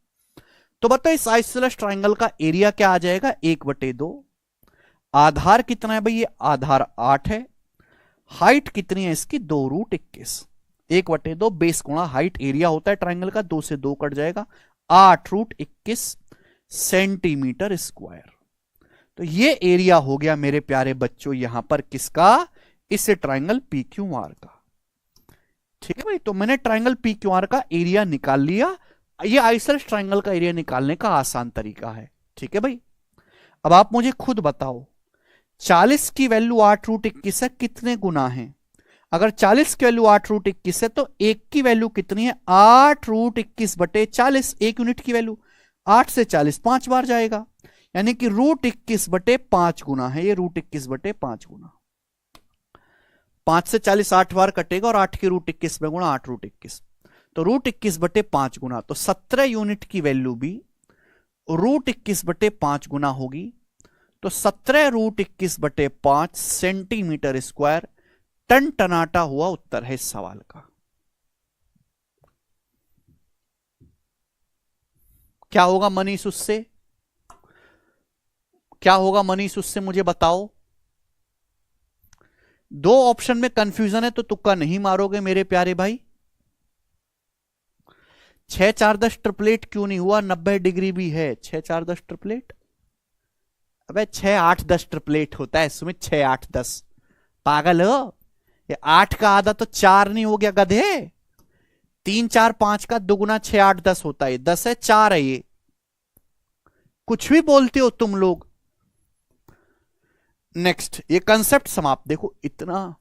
तो बताओ इस आइसोसेलेस ट्रायंगल का एरिया क्या आ जाएगा? 1/2। आधार कितना है भाई? ये आधार 8 है। हाइट कितनी है इसकी? 2 रूट 21। 1/2 बेस गुणा हाइट, एरिया होता है ट्रायंगल का, 2 से 2 कट जाएगा, 8 रूट 21 सेंटीमीटर स्क्वायर। तो ये एरिया हो गया मेरे प्यारे बच्चों यहां पर किसका? इस ट्रायंगल पी क्यू आर का। ठीक है भाई, तो मैंने ट्रायंगल पी क्यू आर का एरिया निकाल लिया। ये आइसोसेलेस ट्रायंगल का एरिया निकालने का आसान तरीका है। ठीक है भाई, अब आप मुझे खुद बताओ 40 की वैल्यू 8 रूट 21 है, कितने गुना है? अगर 40 की वैल्यू 8 रूट 21 है तो 1 की वैल्यू कितनी है? 8 रूट 21 बटे 40। 1 यूनिट की वैल्यू 8 से 40 5 बार जाएगा, यानी कि रूट 21 बटे 5 गुना है ये, रूट 21 बटे 5 गुना। 5 से 40 8 बार कटेगा और 8 के रूट 21 में गुणा 8 रूट 21, तो रूट 21 बटे 5 गुना, तो 17 यूनिट की वैल्यू भी रूट 21 बटे 5 गुना होगी, तो 17 रूट 21 बटे 5 सेंटीमीटर स्क्वायर टन टनाटा हुआ उत्तर है इस सवाल का। क्या होगा मनीष उससे? क्या होगा मनीष उससे, मुझे बताओ। 2 ऑप्शन में कंफ्यूजन है तो तुक्का नहीं मारोगे मेरे प्यारे भाई। 6 4 10 ट्रिपलेट क्यों नहीं हुआ? 90 डिग्री भी है। 6 4 10 ट्रिपलेट, अबे 6 8 10 ट्रिपलेट होता है सुमित, 6 8 10। पागल हो? ये 8 का आधा तो 4 नहीं हो गया गधे? 3 4 5 का दुगुना 6 8 10 होता है, 10 है 4 है ये। कुछ भी बोलते हो तुम लोग। नेक्स्ट, ये कंसेप्ट समाप्त। देखो इतना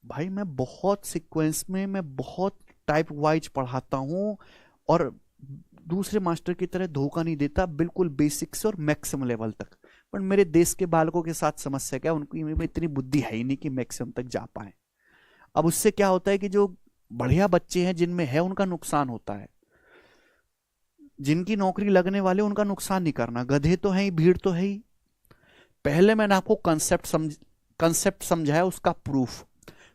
भाई, मैं बहुत सीक्वेंस में, मैं बहुत टाइप वाइज पढ़ाता हूं और दूसरे मास्टर की तरह धोखा नहीं देता, बिल्कुल बेसिक से और मैक्सिमम लेवल तक। पर मेरे देश के बालकों के साथ समस्या क्या, उनकी में इतनी बुद्धि है ही नहीं कि मैक्सिमम तक जा पाए। अब उससे क्या होता है कि जो बढ़िया बच्चे हैं जिनमें है उनका नुकसान होता है, जिनकी नौकरी लगने वाले उनका नुकसान नहीं करना। गधे तो है ही, भीड़ तो है ही। पहले मैंने आपको कंसेप्ट समझाया, उसका प्रूफ,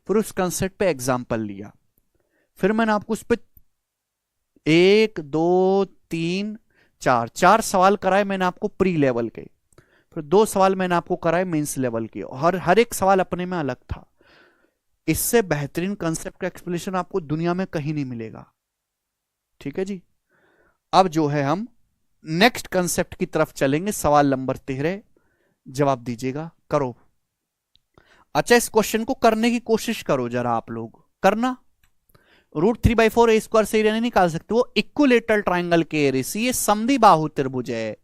फिर उस कंसेप्ट पे एग्जाम्पल लिया, फिर मैंने आपको उस पर 1 2 3 4 4 सवाल कराए मैंने आपको प्री लेवल के, फिर 2 सवाल मैंने आपको कराए मेंस लेवल के, और हर एक सवाल अपने में अलग था। इससे बेहतरीन कंसेप्ट का एक्सप्लेनेशन आपको दुनिया में कहीं नहीं मिलेगा। ठीक है जी, अब जो है हम नेक्स्ट कंसेप्ट की तरफ चलेंगे। सवाल नंबर 13 जवाब दीजिएगा, करो। अच्छा, इस क्वेश्चन को करने की कोशिश करो जरा, आप लोग करना। √3/4 ए स्क्वायर से एरिया नहीं निकाल सकते, वो इक्विलेटरल ट्राइंगल के एरिया से, ये समद्विबाहु त्रिभुज है।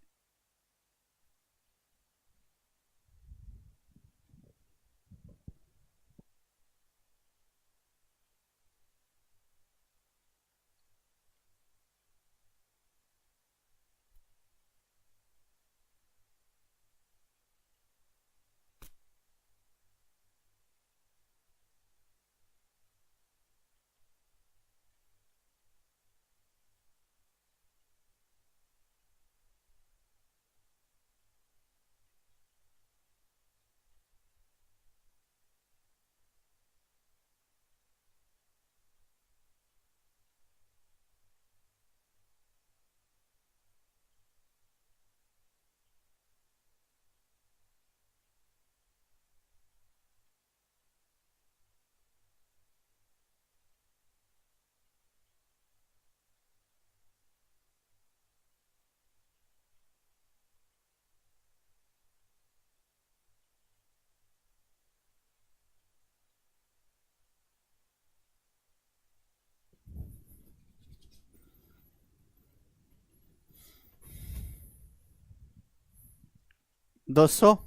200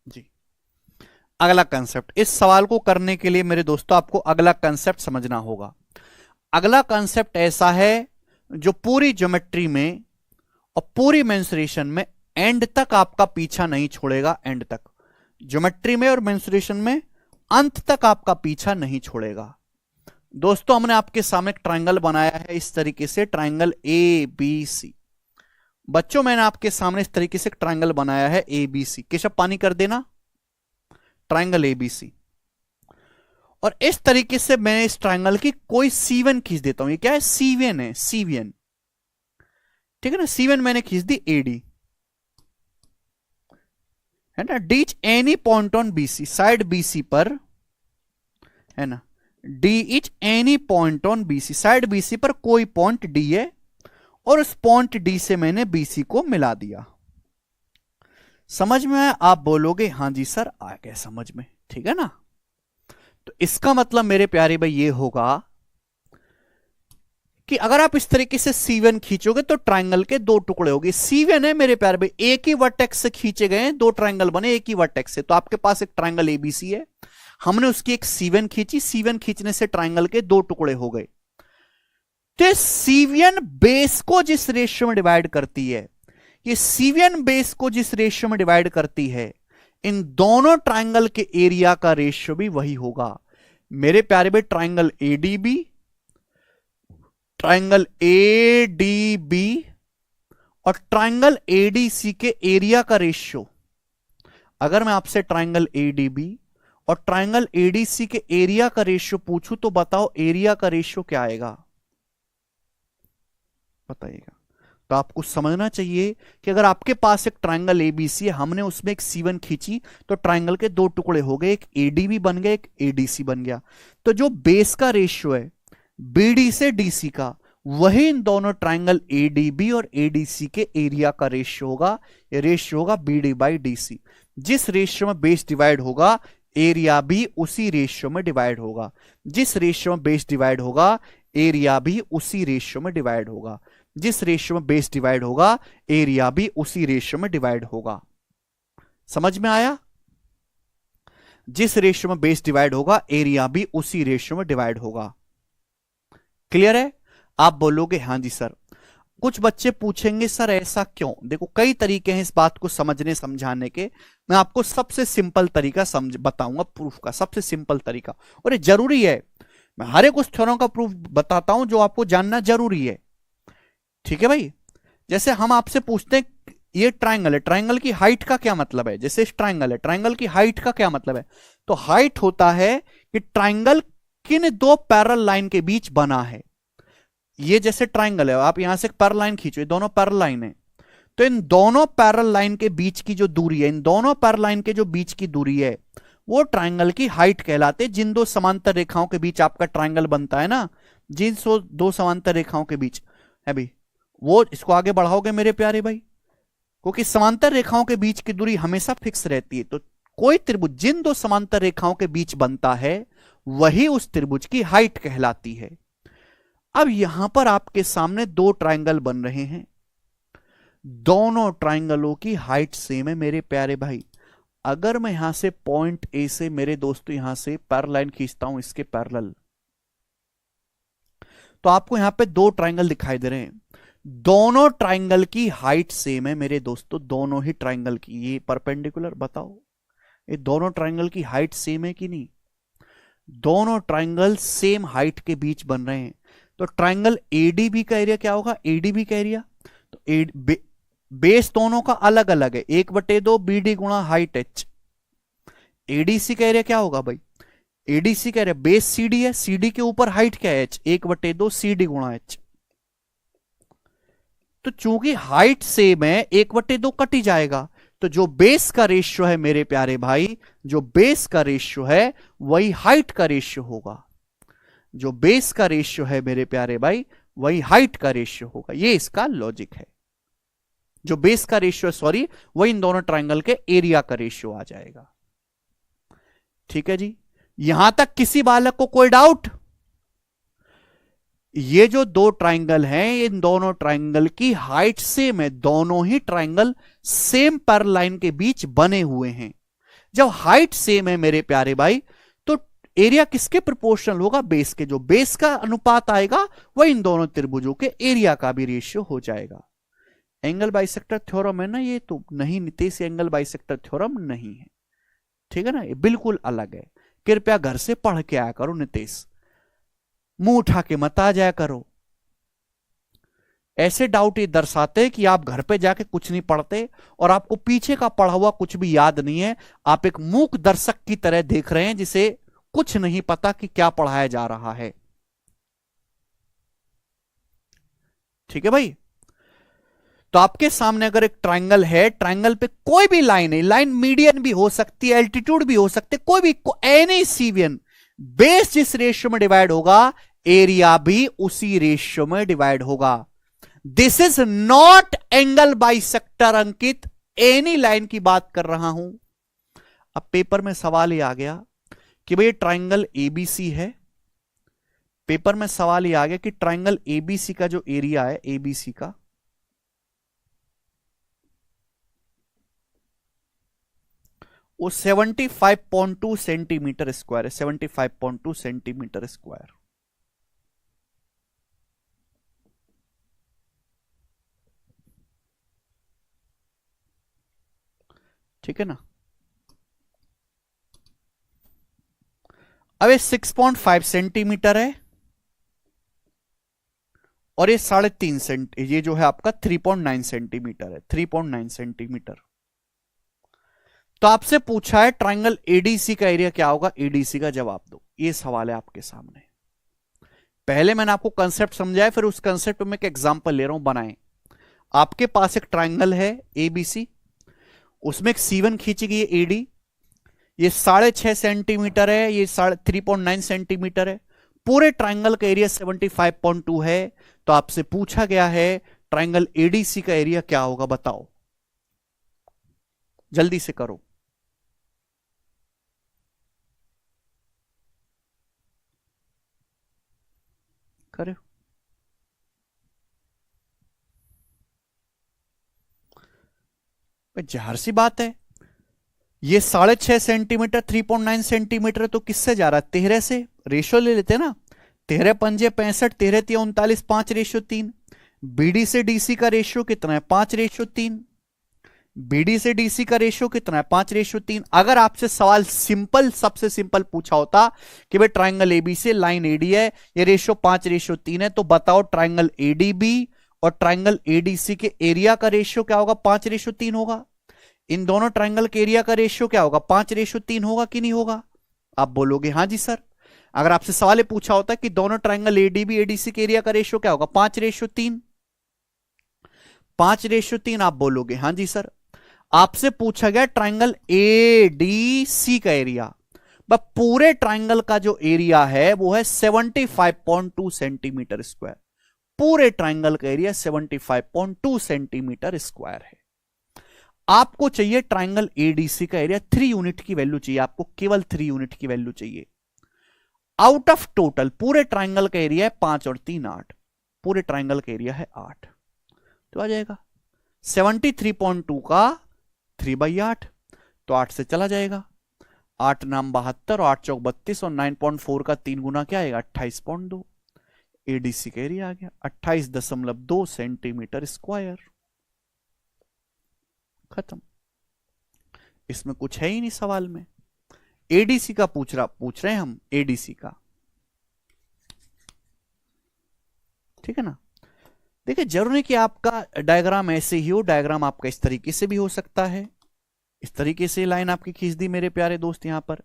जी। अगला कंसेप्ट, इस सवाल को करने के लिए मेरे दोस्तों आपको अगला कंसेप्ट समझना होगा। अगला कंसेप्ट ऐसा है जो पूरी ज्योमेट्री में और पूरी मेंसुरेशन में एंड तक आपका पीछा नहीं छोड़ेगा। एंड तक ज्योमेट्री में और मेंसुरेशन में अंत तक आपका पीछा नहीं छोड़ेगा। दोस्तों हमने आपके सामने एक ट्रायंगल बनाया है इस तरीके से, ट्रायंगल ए बी सी। बच्चों मैंने आपके सामने इस तरीके से एक ट्रायंगल बनाया है ए बी सी। केशव पानी कर देना, ट्रायंगल ए बी सी। और इस तरीके से मैं इस ट्रायंगल की कोई C1 खींच देता हूं। ये क्या है? C1 है, C1, ठीक है ना। C1 मैंने खींच दी AD, है ना। D is any point on BC, side BC पर, है ना। D is any point on BC, side BC पर कोई पॉइंट D है और उस पॉइंट D से मैंने BC को मिला दिया। समझ में आया? आप बोलोगे हां जी सर आ गया समझ में, ठीक है ना। तो इसका मतलब मेरे प्यारे भाई ये होगा कि अगर आप इस तरीके से C1 खींचोगे तो ट्रायंगल के दो टुकड़े होंगे। C1 है मेरे प्यारे भाई, एक ही वर्टेक्स से खींचे गए दो ट्रायंगल बने एक ही वर्टेक्स से। तो आपके पास एक ट्रायंगल ABC है, हमने उसकी एक C1 खींची, C1 खींचने से ट्रायंगल के दो टुकड़े हो गए। तो C1 बेस को जिस रेशियो में डिवाइड करती है, ये C1 बेस को जिस रेशियो में डिवाइड करती है, इन दोनों ट्रायंगल के एरिया का रेशियो भी वही होगा मेरे प्यारे भाई। ट्रायंगल ADB, ट्रायंगल ADB और ट्रायंगल ADC के एरिया का रेशियो, अगर मैं आपसे ट्रायंगल ADB और ट्रायंगल ADC के एरिया का रेशियो पूछूं तो बताओ एरिया का रेशियो क्या आएगा? बताइएगा। तो आपको समझना चाहिए कि अगर आपके पास एक ट्रायंगल ABC है, हमने उसमें एक C1 खींची तो ट्रायंगल के दो टुकड़े हो गए, एक ADB बन गया एक ADC बन गया। तो जो बेस का रेशियो है BD से DC का, वही इन दोनों ट्रायंगल ADB और ADC के एरिया का रेशियो होगा। ये रेशियो होगा BD बाई DC। जिस रेशियो में बेस डिवाइड होगा एरिया भी उसी रेशियो में डिवाइड होगा। जिस रेशियो में बेस डिवाइड होगा एरिया भी उसी रेशियो में डिवाइड होगा। जिस रेशियो में बेस डिवाइड होगा एरिया भी उसी रेशियो में डिवाइड होगा। समझ में आया? जिस रेशियो में बेस डिवाइड होगा एरिया भी उसी रेशियो में डिवाइड होगा। क्लियर है? आप बोलोगे हां जी सर। कुछ बच्चे पूछेंगे सर ऐसा क्यों? देखो कई तरीके हैं इस बात को समझने समझाने के। मैं आपको सबसे सिंपल तरीका समझ बताऊंगा प्रूफ का, सबसे सिंपल तरीका। और ये जरूरी है, मैं हर एक उस थ्योरम का प्रूफ बताता हूं जो आपको जानना जरूरी है, ठीक है भाई। जैसे हम आपसे पूछते हैं ये ट्रायंगल है, ट्रायंगल की हाइट का क्या मतलब है? जैसे इस ट्रायंगल है, ट्रायंगल की हाइट का क्या मतलब है? तो हाइट होता है कि ट्रायंगल किन दो पैरेलल लाइन के बीच बना है। ये जैसे ट्रायंगल है, आप यहां से एक पैरेलल लाइन खींचो, ये दोनों पैरेलल लाइन है। तो इन दोनों पैरेलल लाइन के बीच की जो दूरी है, इन दोनों पैरेलल लाइन के जो बीच की दूरी है वो ट्रायंगल की हाइट कहलाते। जिन दो समांतर रेखाओं के बीच आपका ट्रायंगल बनता है ना, जिन दो समांतर रेखाओं के बीच है भाई, वो इसको आगे बढ़ाओगे मेरे प्यारे भाई, क्योंकि समांतर रेखाओं के बीच की दूरी हमेशा फिक्स रहती है। तो कोई त्रिभुज जिन दो समांतर रेखाओं के बीच बनता है वही उस त्रिभुज की हाइट कहलाती है। अब यहां पर आपके सामने दो ट्रायंगल बन रहे हैं, दोनों ट्रायंगलों की हाइट सेम है मेरे प्यारे भाई। अगर मैं यहां से पॉइंट ए से मेरे दोस्तों यहां से पैरेलल लाइन खींचता हूं इसके पैरेलल, तो आपको यहां पे दो ट्रायंगल दिखाई दे रहे हैं। दोनों ट्रायंगल की हाइट सेम है मेरे दोस्तों, दोनों ही ट्रायंगल की। ये परपेंडिकुलर, बताओ ये दोनों ट्रायंगल की हाइट सेम है कि नहीं? दोनों ट्रायंगल सेम हाइट के बीच बन रहे हैं। तो ट्रायंगल ADB का एरिया क्या होगा? ADB का एरिया तो बेस दोनों का अलग अलग है, 1/2 BD गुणा हाइट H। ADC का एरिया क्या होगा भाई? ADC का एरिया बेस CD है, CD के ऊपर हाइट क्या है? H, 1/2 CD गुणा H। तो चूंकि हाइट सेम है 1/2 कट ही जाएगा। तो जो बेस का रेशियो है मेरे प्यारे भाई, जो बेस का रेशियो है वही हाइट का रेशियो होगा। जो बेस का रेशियो है मेरे प्यारे भाई वही हाइट का रेशियो होगा। ये इसका लॉजिक है। जो बेस का रेशियो है सॉरी, वही इन दोनों ट्रायंगल के एरिया का रेशियो आ जाएगा। ठीक है जी, यहां तक किसी बालक को कोई डाउट? ये जो दो ट्राइंगल हैं, इन दोनों ट्राइंगल की हाइट सेम है, दोनों ही ट्राइंगल सेम पैरेलल लाइन के बीच बने हुए हैं। जब हाइट सेम है मेरे प्यारे भाई, तो एरिया किसके प्रोपोर्शनल होगा? बेस के। जो बेस का अनुपात आएगा वह इन दोनों त्रिभुजों के एरिया का भी रेशियो हो जाएगा। एंगल बाइसेक्टर थ्योरम है ना ये, तो नहीं नितेश, एंगल बाइसेक्टर थ्योरम नहीं है, ठीक है ना, ये बिल्कुल अलग है। कृपया घर से पढ़ के आया करो नितेश, मुंह उठा के मत आ जाया करो। ऐसे डाउट ये दर्शाते हैं कि आप घर पे जाके कुछ नहीं पढ़ते और आपको पीछे का पढ़ा हुआ कुछ भी याद नहीं है। आप एक मूक दर्शक की तरह देख रहे हैं जिसे कुछ नहीं पता कि क्या पढ़ाया जा रहा है। ठीक है भाई। तो आपके सामने अगर एक ट्राइंगल है, ट्राइंगल पे कोई भी लाइन है, लाइन मीडियन भी हो सकती है, एल्टीट्यूड भी हो सकते, कोई भी एनी सीवियन, बेस जिस रेशियो में डिवाइड होगा एरिया भी उसी रेशियो में डिवाइड होगा। This is naught angle bisector Ankit, any line की बात कर रहा हूं। अब पेपर में सवाल ये आ गया कि भाई ट्राइंगल एबीसी है, पेपर में सवाल ये आ गया कि ट्राइंगल एबीसी का जो एरिया है, एबीसी का वो 75.2 सेंटीमीटर स्क्वायर है, 75.2 सेंटीमीटर स्क्वायर। ठीक है ना। अब ये 6.5 सेंटीमीटर है और ये 3.5 सेंट, ये जो है आपका 3.9 सेंटीमीटर है, 3.9 सेंटीमीटर। तो आपसे पूछा है ट्राइंगल एडीसी का एरिया क्या होगा, एडीसी का जवाब दो। ये सवाल है आपके सामने। पहले मैंने आपको कंसेप्ट समझाया, फिर उस कंसेप्ट में एक एग्जांपल ले रहा हूं, बनाएं। आपके पास एक ट्राइंगल है एबीसी, उसमें एक C1 खींची गई है एडी, ये 6.5 सेंटीमीटर है, ये 3.9 सेंटीमीटर है, पूरे ट्राइंगल का एरिया 75.2 है। तो आपसे पूछा गया है ट्राइंगल एडीसी का एरिया क्या होगा, बताओ, जल्दी से करो। करे जाहिर सी बात है, ये 6.5 सेंटीमीटर 3.9 सेंटीमीटर तो किससे जा रहा है, 13 से। रेशियो ले लेते ना, 13 पंजे 65, 13 तिया 39, 5:3। बीडी से डीसी का रेशियो कितना है, 5:3। बीडी से डीसी का रेशियो कितना है, 5:3। अगर आपसे सवाल सिंपल, सबसे सिंपल पूछा होता कि भाई ट्राइंगल एबी से लाइन एडी है, ये रेशियो 5:3 है, तो बताओ ट्राइंगल एडीबी और ट्राइंगल एडीसी के एरिया का रेशियो क्या होगा, 5:3 होगा। इन दोनों ट्राइंगल के एरिया का रेशियो क्या होगा, 5:3 होगा कि नहीं होगा? आप बोलोगे हाँ जी सर। अगर आपसे सवाल पूछा होता कि दोनों ट्राइंगल एडीबी एडीसी के एरिया का रेशियो क्या होगा, 5:3, 5:3, आप बोलोगे हाँ जी सर। आपसे पूछा गया ट्राइंगल एडीसी का एरिया, पूरे ट्राइंगल का जो एरिया है वो है 75.2 सेंटीमीटर स्क्वायर। पूरे ट्राइंगल का एरिया 75.2 सेंटीमीटर स्क्वायर है। आपको चाहिए ट्राइंगल एडीसी का एरिया, 3 यूनिट की वैल्यू चाहिए आपको, केवल 3 यूनिट की वैल्यू चाहिए। आउट ऑफ टोटल पूरे ट्राइंगल का एरिया है 5 और 3 8, पूरे ट्राइंगल का एरिया है 8, तो आ जाएगा 73.2 का 3/8, तो 8 से चला जाएगा, 8 नाम 72 और 8 चौक 32 और 9.4 का 3 गुना क्या आएगा, 28.2। एडीसी का एरिया आ गया 28.2 सेंटीमीटर स्क्वायर। खत्म, इसमें कुछ है ही नहीं सवाल में। एडीसी का पूछ रहे हैं हम, एडीसी का, ठीक है ना। देखिए जरूरी कि आपका डायग्राम ऐसे ही हो, डायग्राम आपका इस तरीके से भी हो सकता है, इस तरीके से लाइन आपकी खींच दी मेरे प्यारे दोस्त। यहां पर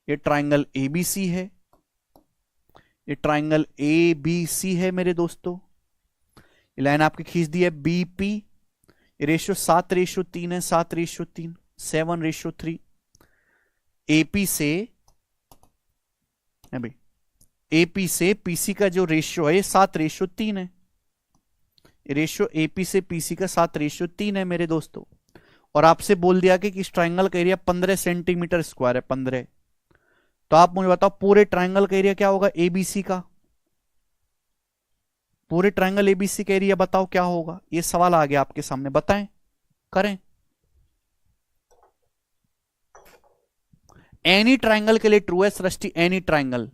ये ट्राइंगल एबीसी है, ये ट्राइंगल एबीसी है मेरे दोस्तों, ये लाइन आपकी खींच दी है बीपी, ये रेशियो 7:3 है, 7:3, 7:3। एपी से भाई, एपी से पीसी का जो रेशियो है 7:3 है, रेशियो एपी से पीसी का 7:3 है मेरे दोस्तों। और आपसे बोल दिया कि इस ट्राइंगल का एरिया 15 सेंटीमीटर स्क्वायर है, 15। तो आप मुझे बताओ पूरे ट्राइंगल का एरिया क्या होगा एबीसी का, पूरे ट्रायंगल एबीसी का एरिया बताओ क्या होगा। ये सवाल आ गया आपके सामने, बताएं, करें। एनी ट्रायंगल के लिए ट्रू है सृष्टि, एनी ट्रायंगल।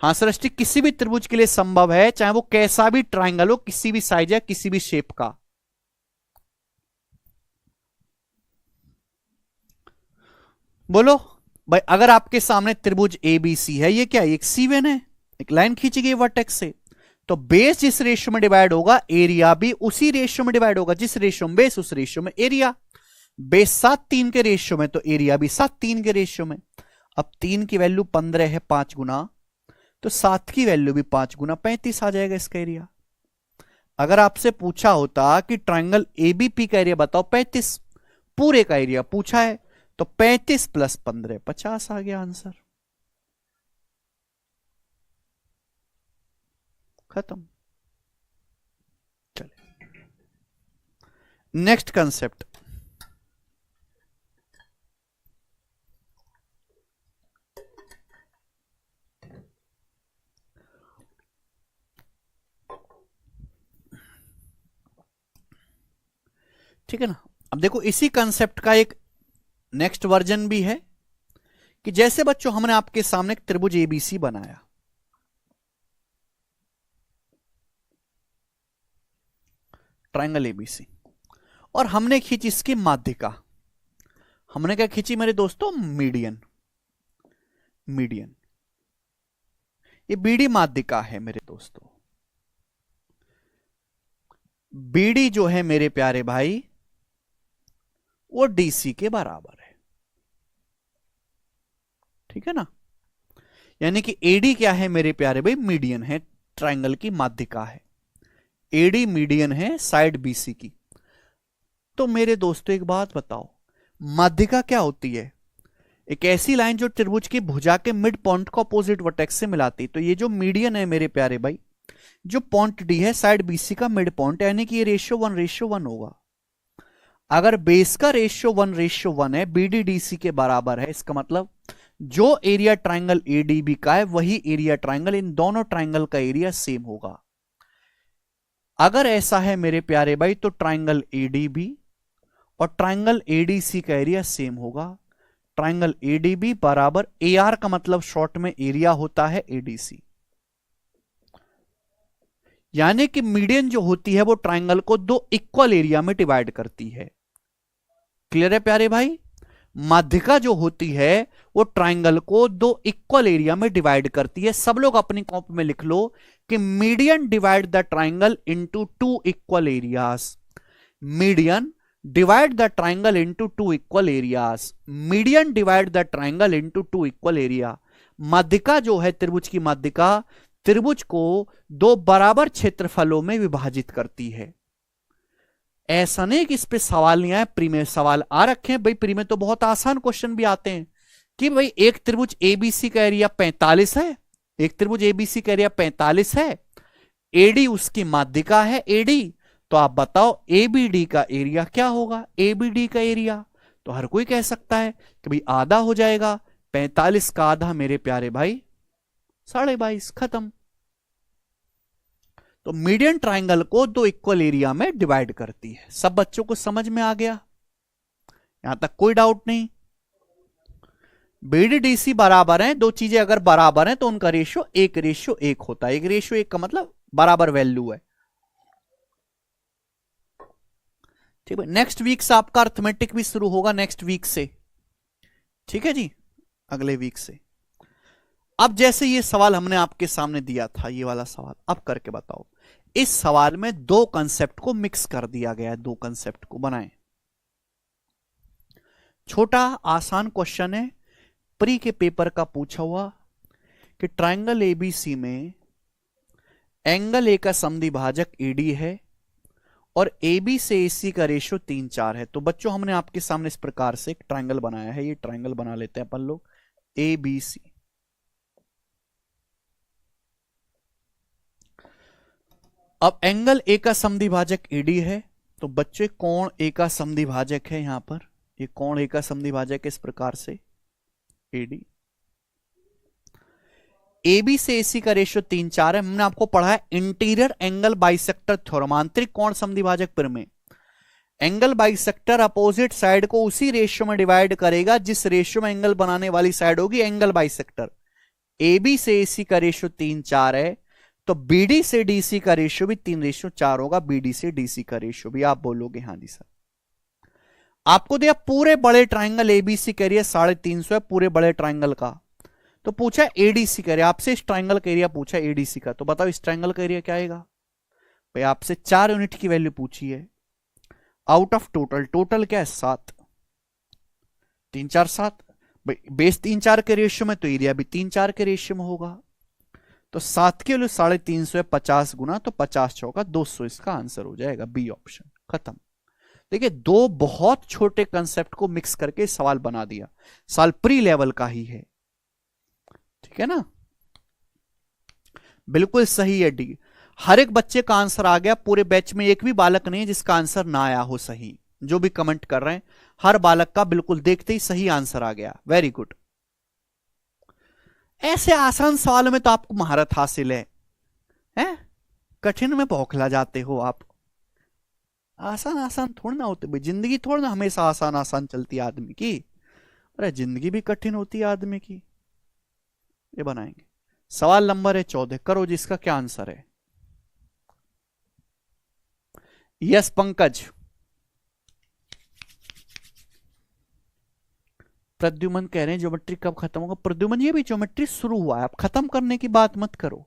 हाँ सृष्टि, किसी भी त्रिभुज के लिए संभव है, चाहे वो कैसा भी ट्रायंगल हो, किसी भी साइज या किसी भी शेप का। बोलो भाई, अगर आपके सामने त्रिभुज एबीसी है, ये क्या है, एक सीवेन है, एक लाइन खींची गई वर्टेक्स से, तो बेस जिस रेशियो में डिवाइड होगा, एरिया भी उसी रेशियो में डिवाइड होगा, जिस रेशियो में बेस उस रेशियो में एरिया। बेस 7:3 के रेशियो में, तो एरिया भी 7:3 के रेशियो में। अब 3 की वैल्यू 15 है, 5 गुना, तो 7 की वैल्यू भी 5 गुना 35 आ जाएगा इसका एरिया। अगर आपसे पूछा होता कि ट्रायंगल एबीपी का एरिया बताओ, 35 पूरे का एरिया पूछा है, तो 35 प्लस 15 50 आ गया आंसर, खत्म। चले नेक्स्ट कंसेप्ट। ठीक है ना। अब देखो इसी कंसेप्ट का एक नेक्स्ट वर्जन भी है, कि जैसे बच्चों हमने आपके सामने एक त्रिभुज एबीसी बनाया, ट्रायंगल एबीसी, और हमने खींची इसकी माध्यिका। हमने क्या खींची मेरे दोस्तों, मीडियन। मीडियन, ये बीडी माध्यिका है मेरे दोस्तों। बीडी जो है मेरे प्यारे भाई, वो डीसी के बराबर है, ठीक है ना। यानी कि एडी क्या है मेरे प्यारे भाई, मीडियन है, ट्रायंगल की माध्यिका है। एडी मीडियन है साइड बीसी की। तो मेरे दोस्तों एक बात बताओ, माध्यिका क्या होती है, एक ऐसी लाइन जो त्रिभुज की भुजा के मिड पॉइंट को अपोजिट वर्टेक्स से मिलाती। तो ये जो मीडियन है मेरे प्यारे भाई, जो पॉइंट डी है साइड बीसी का मिड पॉइंट, यानी कि ये रेशियो 1:1 होगा। अगर बेस का रेशियो 1:1 है, बीडी डीसी के बराबर है, इसका मतलब जो एरिया ट्रायंगल एडीबी का है, वही एरिया ट्रायंगल इन दोनों ट्रायंगल का एरिया सेम होगा। अगर ऐसा है मेरे प्यारे भाई, तो ट्रायंगल एडीबी और ट्रायंगल एडीसी का एरिया सेम होगा। ट्रायंगल एडीबी बराबर एआर का मतलब शॉर्ट में एरिया होता है एडीसी। यानी कि मीडियन जो होती है वो ट्रायंगल को दो इक्वल एरिया में डिवाइड करती है। क्लियर है प्यारे भाई। माध्यिका जो होती है वो ट्रायंगल को दो इक्वल एरिया में डिवाइड करती है। सब लोग अपनी कॉपी में लिख लो कि median divide the triangle into 2 equal areas. Median divide the triangle into 2 equal areas. Median divide the triangle into 2 equal area. माध्यिका जो है त्रिभुज की माध्यिका, त्रिभुज को दो बराबर क्षेत्रफलों में विभाजित करती है। ऐसा नहीं कि इस पे सवाल नहीं आया, प्री में सवाल आ रखे हैं भाई। प्री में तो बहुत आसान क्वेश्चन भी आते हैं कि भाई एक त्रिभुज एबीसी का एरिया 45 है, एक त्रिभुज एबीसी का एरिया 45 है, एडी उसकी माध्यिका है एडी, तो आप बताओ एबीडी का एरिया क्या होगा। एबीडी का एरिया तो हर कोई कह सकता है कि भाई आधा हो जाएगा, 45 का आधा मेरे प्यारे भाई 22.5, खत्म। तो मीडियन ट्रायंगल को दो इक्वल एरिया में डिवाइड करती है। सब बच्चों को समझ में आ गया, यहां तक कोई डाउट नहीं। बीडीडीसी बराबर है, दो चीजें अगर बराबर हैं तो उनका रेशियो 1:1 होता है। 1:1 का मतलब बराबर वैल्यू है। ठीक है, नेक्स्ट वीक से आपका अर्थमेटिक भी शुरू होगा, नेक्स्ट वीक से, ठीक है जी, अगले वीक से। अब जैसे ये सवाल हमने आपके सामने दिया था, ये वाला सवाल, अब करके बताओ। इस सवाल में दो कंसेप्ट को मिक्स कर दिया गया है, दो कंसेप्ट को बनाएं। छोटा आसान क्वेश्चन है, प्री के पेपर का पूछा हुआ कि ट्रायंगल एबीसी में एंगल ए का समद्विभाजक एडी है और एबी से एसी का रेशियो 3:4 है। तो बच्चों हमने आपके सामने इस प्रकार से एक ट्रायंगल बनाया है, ये ट्रायंगल बना लेते हैं अपन लोग एबीसी। अब एंगल ए का समद्विभाजक एडी है, तो बच्चे कोण ए का समद्विभाजक है यहां पर ये कौन ए का समद्विभाजक है इस प्रकार से, एडी। एबी से एसी का रेशियो 3:4 है। हमने आपको पढ़ा है इंटीरियर एंगल बाइसेक्टर थ्योरम, आंतरिक कोण समद्विभाजक प्रमेय। एंगल बाइसेक्टर अपोजिट साइड को उसी रेशियो में डिवाइड करेगा जिस रेशियो में एंगल बनाने वाली साइड होगी एंगल बाइसेक्टर। एबी से एसी का रेशियो 3:4 है, तो बीडी से डीसी का रेशियो भी 3:4 होगा। बीडी से डीसी का रेशियो भी आप बोलोगे हाँ जी सर। आपको दिया पूरे बड़े ट्राइंगल एबीसी का एरिया 350 है, पूरे बड़े ट्राइंगल का। तो पूछा एडीसी का एरिया, आपसे इस ट्राइंगल का एरिया पूछा एडीसी का, तो बताओ इस ट्राइंगल का एरिया क्या आएगा भाई। आपसे 4 यूनिट की वैल्यू पूछी है आउट ऑफ टोटल, टोटल क्या है 7, 3 4 7 भाई, बेस 3 4 के रेशियो में तो एरिया भी 3 4 के रेशियो में होगा। तो 7 के वैल्यू 350 है, 50 गुना तो 50 चौका 200, इसका आंसर हो जाएगा बी ऑप्शन। खत्म। देखिए दो बहुत छोटे कंसेप्ट को मिक्स करके सवाल बना दिया, सवाल प्री लेवल का ही है, ठीक है ना। बिल्कुल सही है डी। हर एक बच्चे का आंसर आ गया, पूरे बैच में एक भी बालक नहीं है जिसका आंसर ना आया हो सही। जो भी कमेंट कर रहे हैं हर बालक का बिल्कुल देखते ही सही आंसर आ गया, वेरी गुड। ऐसे आसान सवालों में तो आपको महारत हासिल है, हैं? कठिन में बौखला जाते हो आप। आसान आसान थोड़ा ना होते भाई, जिंदगी थोड़ा ना हमेशा आसान आसान चलती है आदमी की, अरे जिंदगी भी कठिन होती है आदमी की। ये बनाएंगे। सवाल नंबर है 14, करो जिसका क्या आंसर है। यस पंकज। प्रद्युमन कह रहे हैं ज्योमेट्री कब खत्म होगा। प्रद्युमन ये भी ज्योमेट्री शुरू हुआ है, आप खत्म करने की बात मत करो,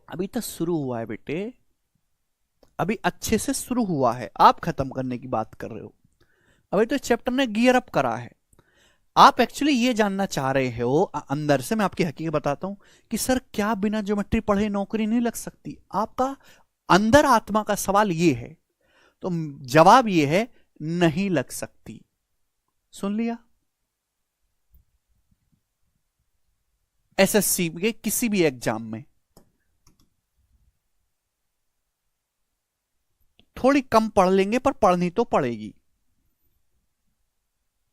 अभी तक शुरू हुआ है बेटे, अभी अच्छे से शुरू हुआ है, आप खत्म करने की बात कर रहे हो। अभी तो चैप्टर ने गियर अप करा है। आप एक्चुअली ये जानना चाह रहे हो अंदर से, मैं आपकी हकीकत बताता हूं कि सर क्या बिना ज्योमेट्री पढ़े नौकरी नहीं लग सकती। आपका अंदर आत्मा का सवाल ये है, तो जवाब ये है नहीं लग सकती। सुन लिया। एसएससी के किसी भी एग्जाम में थोड़ी कम पढ़ लेंगे पर पढ़नी तो पड़ेगी,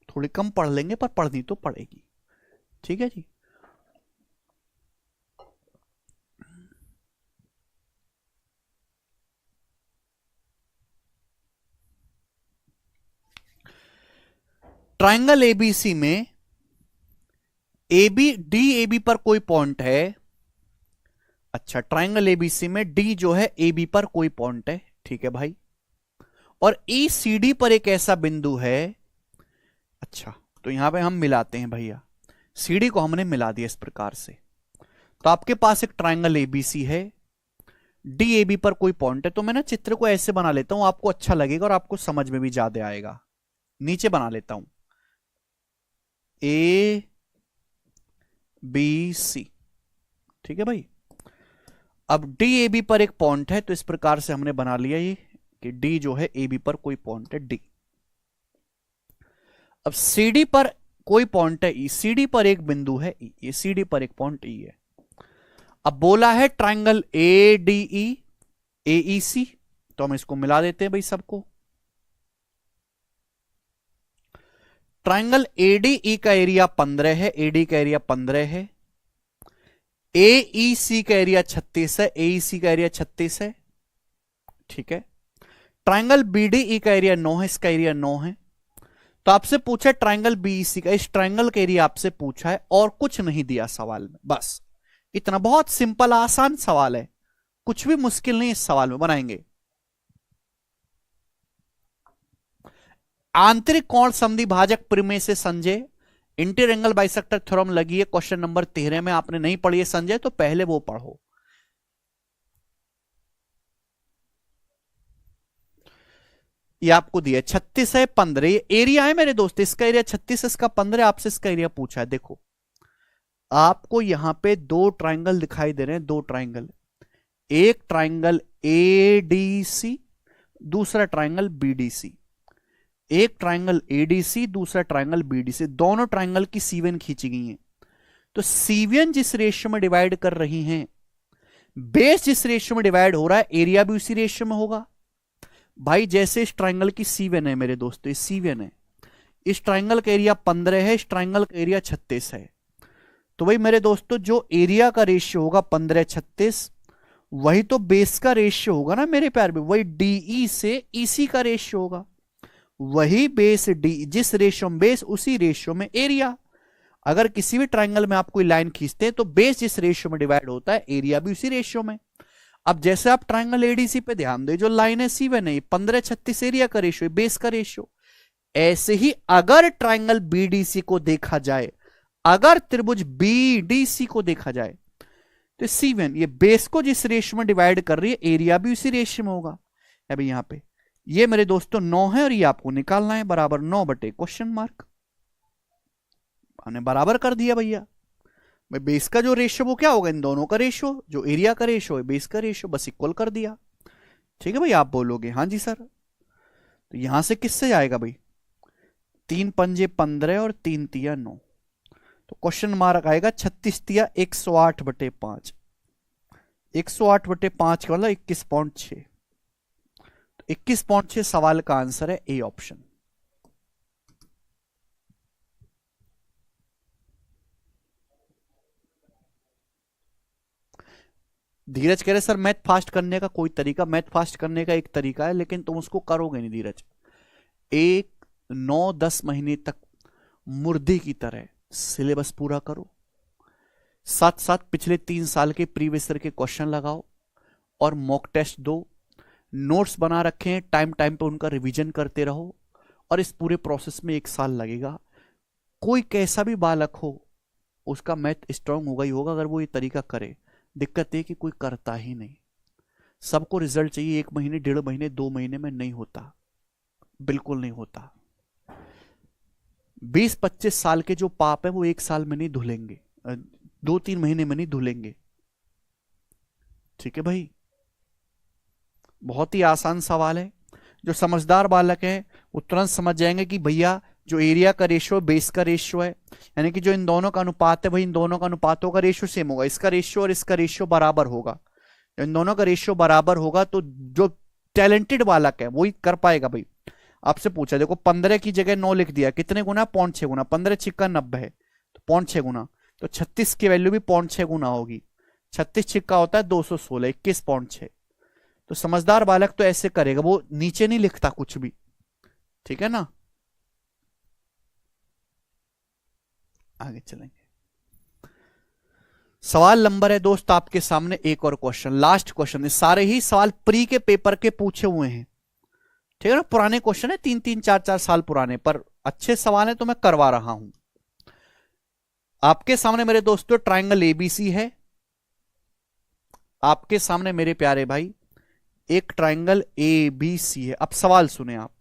थोड़ी कम पढ़ लेंगे पर पढ़नी तो पड़ेगी, ठीक है जी। ट्राइंगल एबीसी में एबी डी एबी पर कोई पॉइंट है। अच्छा, ट्राइंगल एबीसी में डी जो है एबी पर कोई पॉइंट है, ठीक है भाई। और ई सी डी पर एक ऐसा बिंदु है। अच्छा, तो यहां पे हम मिलाते हैं भैया, सीडी को हमने मिला दिया इस प्रकार से। तो आपके पास एक ट्राइंगल एबीसी है, डी एबी पर कोई पॉइंट है। तो मैं ना चित्र को ऐसे बना लेता हूं, आपको अच्छा लगेगा और आपको समझ में भी ज्यादा आएगा। नीचे बना लेता हूं ए बी सी, ठीक है भाई। अब डी ए बी पर एक पॉइंट है, तो इस प्रकार से हमने बना लिया ये कि डी जो है ए बी पर कोई पॉइंट है डी। अब सी डी पर कोई पॉइंट है ई, सी डी पर एक बिंदु है ई, ये सी डी पर एक पॉइंट ई है। अब बोला है ट्राइंगल ए डी ई ए ई सी, तो हम इसको मिला देते हैं भाई सबको। ट्राइंगल एडीई का एरिया 15 है, एडी का एरिया 15 है, एईसी का एरिया 36 है, एईसी का एरिया 36 है, ठीक है। ट्राइंगल बीडीई का एरिया 9 है, इसका एरिया 9 है। तो आपसे पूछा ट्राइंगल बीईसी का, इस ट्राइंगल का एरिया आपसे पूछा है और कुछ नहीं दिया सवाल में, बस इतना। बहुत सिंपल आसान सवाल है, कुछ भी मुश्किल नहीं इस सवाल में। बनाएंगे आंतरिक कोण समद्विभाजक प्रमेय से Sanjay, interior angle bisector theorem लगी है क्वेश्चन नंबर 13 में। आपने नहीं पढ़ी है संजय तो पहले वो पढ़ो। ये आपको दिया 36 है 15, ये एरिया है मेरे दोस्त, इसका एरिया 36, इसका 15, आपसे इसका एरिया पूछा है। देखो आपको यहां पे दो ट्राइंगल दिखाई दे रहे हैं, दो ट्राइंगल, एक ट्राइंगल एडीसी, दूसरा ट्राइंगल बीडीसी। एक ट्राइंगल एडीसी, दूसरा ट्राइंगल बीडीसी, दोनों ट्राइंगल की सीवन खींची गई हैं। तो सीवन जिस रेशियो में डिवाइड कर रही हैं, बेस जिस रेशियो में डिवाइड हो रहा है, एरिया भी उसी रेशियो में होगा। भाई जैसे इस ट्राइंगल की C1 है मेरे दोस्तों, C1 है, इस ट्राइंगल का एरिया 15 है, इस ट्राइंगल का एरिया 36 है। तो भाई मेरे दोस्तों जो एरिया का रेशियो होगा 15-36, वही तो बेस का रेशियो होगा ना मेरे प्यार में, वही DE से EC का रेशियो होगा, वही बेस डी, जिस रेशियो में बेस उसी रेशियो में एरिया। अगर किसी भी ट्राइंगल में आप कोई लाइन खींचते हैं तो बेस जिस रेशियो में डिवाइड होता है, एरिया भी उसी रेशियो में। अब जैसे आप ट्राइंगल ADC पे ध्यान दें, जो लाइन है C1 है, 15-36 एरिया का रेशियो, बेस का रेशियो। ऐसे ही अगर ट्राइंगल BDC को देखा जाए, अगर त्रिभुज BDC को देखा जाए, तो C1 ये बेस को जिस रेशियो में डिवाइड कर रही है, एरिया भी उसी रेशियो में होगा। अभी यहां पे ये मेरे दोस्तों 9 है और ये आपको निकालना है, बराबर 9 बटे क्वेश्चन मार्क। हमने बराबर कर दिया भैया। भाई बेस का जो रेशियो वो क्या होगा, इन दोनों का रेशियो, जो एरिया का रेशियो है बेस का रेशियो, बस इक्वल कर दिया। ठीक है भाई, आप बोलोगे हाँ जी सर। तो यहां से किससे आएगा भाई, 3 पंजे 15 और 3 तिया 9, तो क्वेश्चन मार्क आएगा 36 तिया 108 बटे 5। 108 बटे 5 का मतलब 21.6। 21.6 सवाल का आंसर है ए ऑप्शन। धीरज कह रहे सर मैथ फास्ट करने का कोई तरीका, मैथ फास्ट करने का एक तरीका है, लेकिन तुम उसको करोगे नहीं धीरज। 9-10 महीने तक मुर्दे की तरह सिलेबस पूरा करो, साथ साथ पिछले 3 साल के प्रीवियस ईयर के क्वेश्चन लगाओ और मॉक टेस्ट दो, नोट्स बना रखे हैं, टाइम टाइम पे उनका रिवीजन करते रहो, और इस पूरे प्रोसेस में 1 साल लगेगा। कोई कैसा भी बालक हो उसका मैथ स्ट्रांग होगा ही होगा अगर वो ये तरीका करे। दिक्कत है कि कोई करता ही नहीं, सबको रिजल्ट चाहिए 1 महीने, 1.5 महीने, 2 महीने में नहीं होता, बिल्कुल नहीं होता। 20-25 साल के जो पाप है वो 1 साल में नहीं धुलेंगे, 2-3 महीने में नहीं धुलेंगे। ठीक है भाई, बहुत ही आसान सवाल है। जो समझदार बालक है वो तुरंत समझ जाएंगे कि भैया जो एरिया का रेशियो बेस का रेशियो है, यानी कि जो इन दोनों का अनुपात है भाई, इन दोनों का अनुपातों का रेशियो सेम होगा, इसका रेशियो और इसका रेशियो बराबर होगा। इन दोनों का रेशियो बराबर होगा तो जो टैलेंटेड बालक है वही कर पाएगा भाई। आपसे पूछा, देखो 15 की जगह 9 लिख दिया, कितने गुना, 0.6 गुना, 15 छिक्का 90 है तो 0.6 गुना, तो 36 की वैल्यू भी 0.6 गुना होगी। 36 छिक्का होता है 216, 21.6। तो समझदार बालक तो ऐसे करेगा, वो नीचे नहीं लिखता कुछ भी। ठीक है ना, आगे चलेंगे। सवाल नंबर है दोस्त आपके सामने एक और क्वेश्चन, लास्ट क्वेश्चन है। सारे ही सवाल प्री के पेपर के पूछे हुए हैं, ठीक है ना, पुराने क्वेश्चन है, 3-3, 4-4 साल पुराने, पर अच्छे सवाल है तो मैं करवा रहा हूं। आपके सामने मेरे दोस्तों ट्राइंगल ABC है, आपके सामने मेरे प्यारे भाई एक ट्राइंगल ABC है। अब सवाल सुने आप,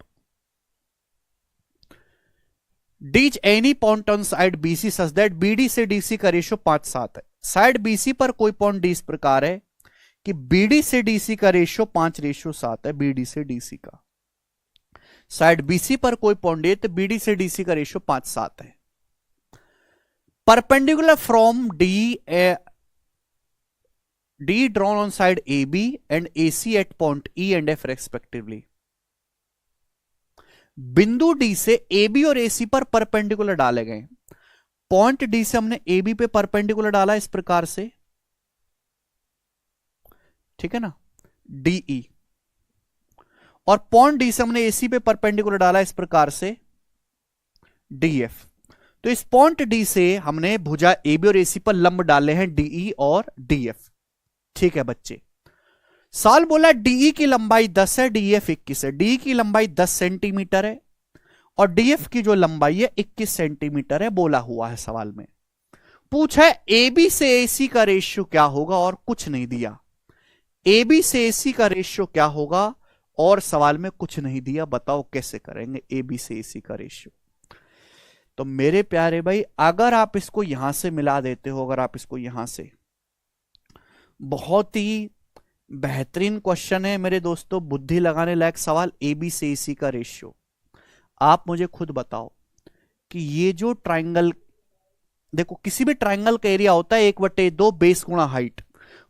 D is any point on side BC such that BD से DC का रेशियो 5-7 है। साइड BC पर कोई पॉइंट D इस प्रकार है कि BD से DC का रेशियो 5:7 है, BD से DC का। साइड BC पर कोई पॉइंट है तो BD से DC का रेशियो 5-7 है। Perpendicular from D drawn on side AB and AC at point E and F respectively। बिंदु D से AB और AC पर परपेंडिकुलर डाले गए। पॉइंट D से हमने AB पे परपेंडिकुलर डाला इस प्रकार से, ठीक है ना, DE, और पॉइंट D से हमने AC पे परपेंडिकुलर डाला इस प्रकार से DF। तो इस पॉइंट D से हमने भुजा AB और AC पर लंब डाले हैं DE और DF। ठीक है बच्चे, सवाल बोला DE की लंबाई 10 है, DF 21 है। DE की लंबाई 10 सेंटीमीटर है और DF की जो लंबाई है 21 सेंटीमीटर है, बोला हुआ है सवाल में। पूछा है AB से AC का रेशियो क्या होगा और कुछ नहीं दिया। AB से AC का रेशियो क्या होगा और सवाल में कुछ नहीं दिया, बताओ कैसे करेंगे AB से AC का रेशियो। तो मेरे प्यारे भाई अगर आप इसको यहां से मिला देते हो, अगर आप इसको यहां से, बहुत ही बेहतरीन क्वेश्चन है मेरे दोस्तों, बुद्धि लगाने लायक सवाल, AB से AC का रेशियो। आप मुझे खुद बताओ कि ये जो ट्राइंगल, देखो किसी भी ट्राइंगल का एरिया होता है 1/2 बेस गुणा हाइट।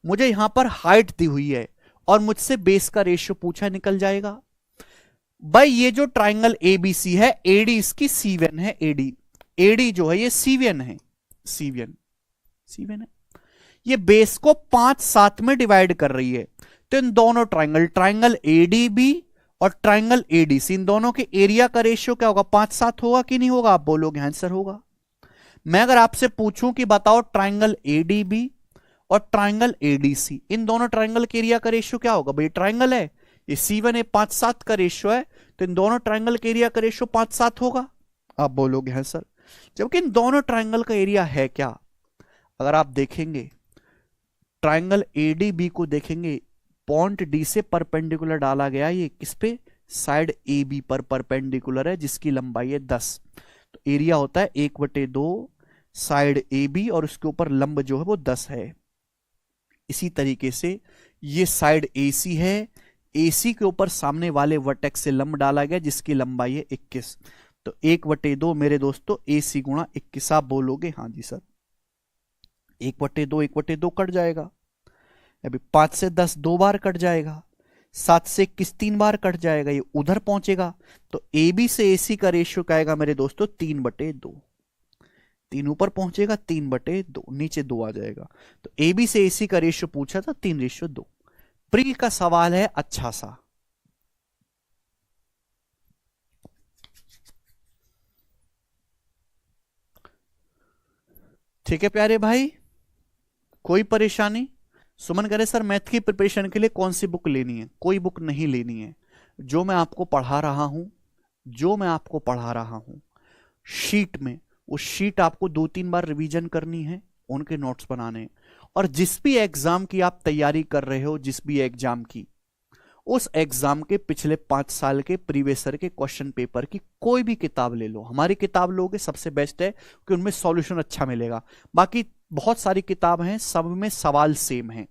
मुझे यहां पर हाइट दी हुई है और मुझसे बेस का रेशियो पूछा, निकल जाएगा। भाई ये जो ट्राइंगल एबीसी है, एडी इसकी C1 है, एडी एडी जो है ये C1 है, C1 है। ये बेस को 5-7 में डिवाइड कर रही है। तो इन दोनों ट्राइंगल एडीबी और ट्राइंगल एडीसी, इन दोनों के एरिया का रेशियो क्या होगा, 5-7 होगा कि नहीं होगा? आप बोलोगे आंसर होगा। मैं अगर आपसे पूछूं कि बताओ ट्राइंगल एडीबी और ट्राइंगल एडीसी, इन दोनों ट्राइंगल के एरिया का रेशियो क्या होगा? भाई ट्राइंगल है, ये C1 है, 5-7 का रेशियो है, तो इन दोनों ट्राइंगल के एरिया का रेशियो 5-7 होगा। आप बोलोगे है सर। जबकि इन दोनों ट्राइंगल का एरिया है क्या? अगर आप देखेंगे ट्राइंगल एडीबी को देखेंगे, पॉइंट डी से परपेंडिकुलर डाला गया, ये किस पे? साइड ए बी पर परपेंडिकुलर है, जिसकी लंबाई है 10। तो एरिया होता है 1/2 साइड ए बी, और उसके ऊपर लंब जो है वो 10 है। इसी तरीके से ये साइड AC है, AC के ऊपर सामने वाले वर्टेक्स से लंब डाला गया, जिसकी लंबाई है 21। तो 1/2 मेरे दोस्तों AC गुणा 21। आप बोलोगे हाँ जी सर। 1/2 कट जाएगा, अभी 5 से 10 2 बार कट जाएगा, 7 से 21 3 बार कट जाएगा, ये उधर पहुंचेगा। तो AB से AC का रेशियो क्या आएगा मेरे दोस्तों? 3/2। 3 ऊपर पहुंचेगा, 3/2, नीचे 2 आ जाएगा। तो AB से AC का रेशियो पूछा था 3:2। प्री का सवाल है अच्छा सा। ठीक है प्यारे भाई, कोई परेशानी? सुमन करे सर मैथ की प्रिपरेशन के लिए कौन सी बुक लेनी है? कोई बुक नहीं लेनी है। जो मैं आपको पढ़ा रहा हूं शीट में, उस शीट आपको 2-3 बार रिवीजन करनी है, उनके नोट्स बनाने हैं। और जिस भी एग्जाम की आप तैयारी कर रहे हो, जिस भी एग्जाम की, उस एग्जाम के पिछले 5 साल के प्रीवियस के क्वेश्चन पेपर की कोई भी किताब ले लो। हमारी किताब लोगे सबसे बेस्ट है, कि उनमें सॉल्यूशन अच्छा मिलेगा। बाकी बहुत सारी किताब हैं, सब में सवाल सेम है।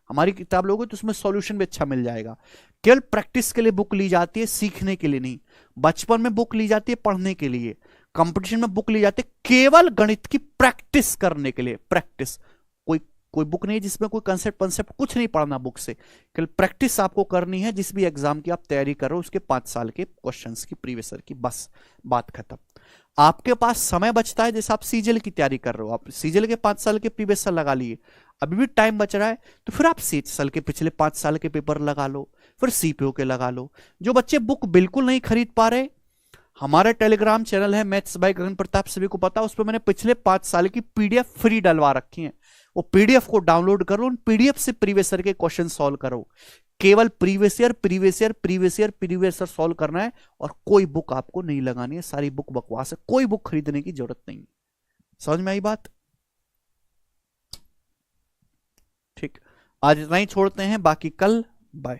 हमारी किताब लोगे तो उसमें सॉल्यूशन भी अच्छा मिल जाएगा। केवल प्रैक्टिस के लिए बुक ली जाती है, सीखने के लिए नहीं। बचपन में बुक ली जाती है पढ़ने के लिए, कंपटीशन में बुक ली जाती है केवल गणित की प्रैक्टिस करने के लिए। प्रैक्टिस, कोई बुक नहीं जिसमें कोई कंसेप्ट कुछ नहीं पढ़ना बुक से, केवल प्रैक्टिस आपको करनी है। जिस भी एग्जाम की आप तैयारी कर रहे हो उसके 5 साल के क्वेश्चंस की, प्रीवियस की, बस बात खत्म। आपके पास समय बचता है, जैसे आप सीजीएल की तैयारी कर रहे हो, आप सीजीएल के 5 साल के प्रीवियस लगा लिए, अभी भी टाइम बच रहा है, तो फिर आप सीजीएल के पिछले 5 साल के पेपर लगा लो, फिर सीपीओ के लगा लो। जो बच्चे बुक बिल्कुल नहीं खरीद पा रहे, हमारा टेलीग्राम चैनल है मैथ्स बाय गगन प्रताप, सभी को पता है, उस पर मैंने पिछले 5 साल की पीडीएफ फ्री डलवा रखी है। वो पीडीएफ को डाउनलोड करो, उन पीडीएफ से प्रीवियस ईयर के क्वेश्चन सॉल्व करो। केवल प्रीवियस ईयर सॉल्व करना है, और कोई बुक आपको नहीं लगानी है। सारी बुक बकवास है, कोई बुक खरीदने की जरूरत नहीं। समझ में आई बात? ठीक, आज इतना ही छोड़ते हैं, बाकी कल बाय।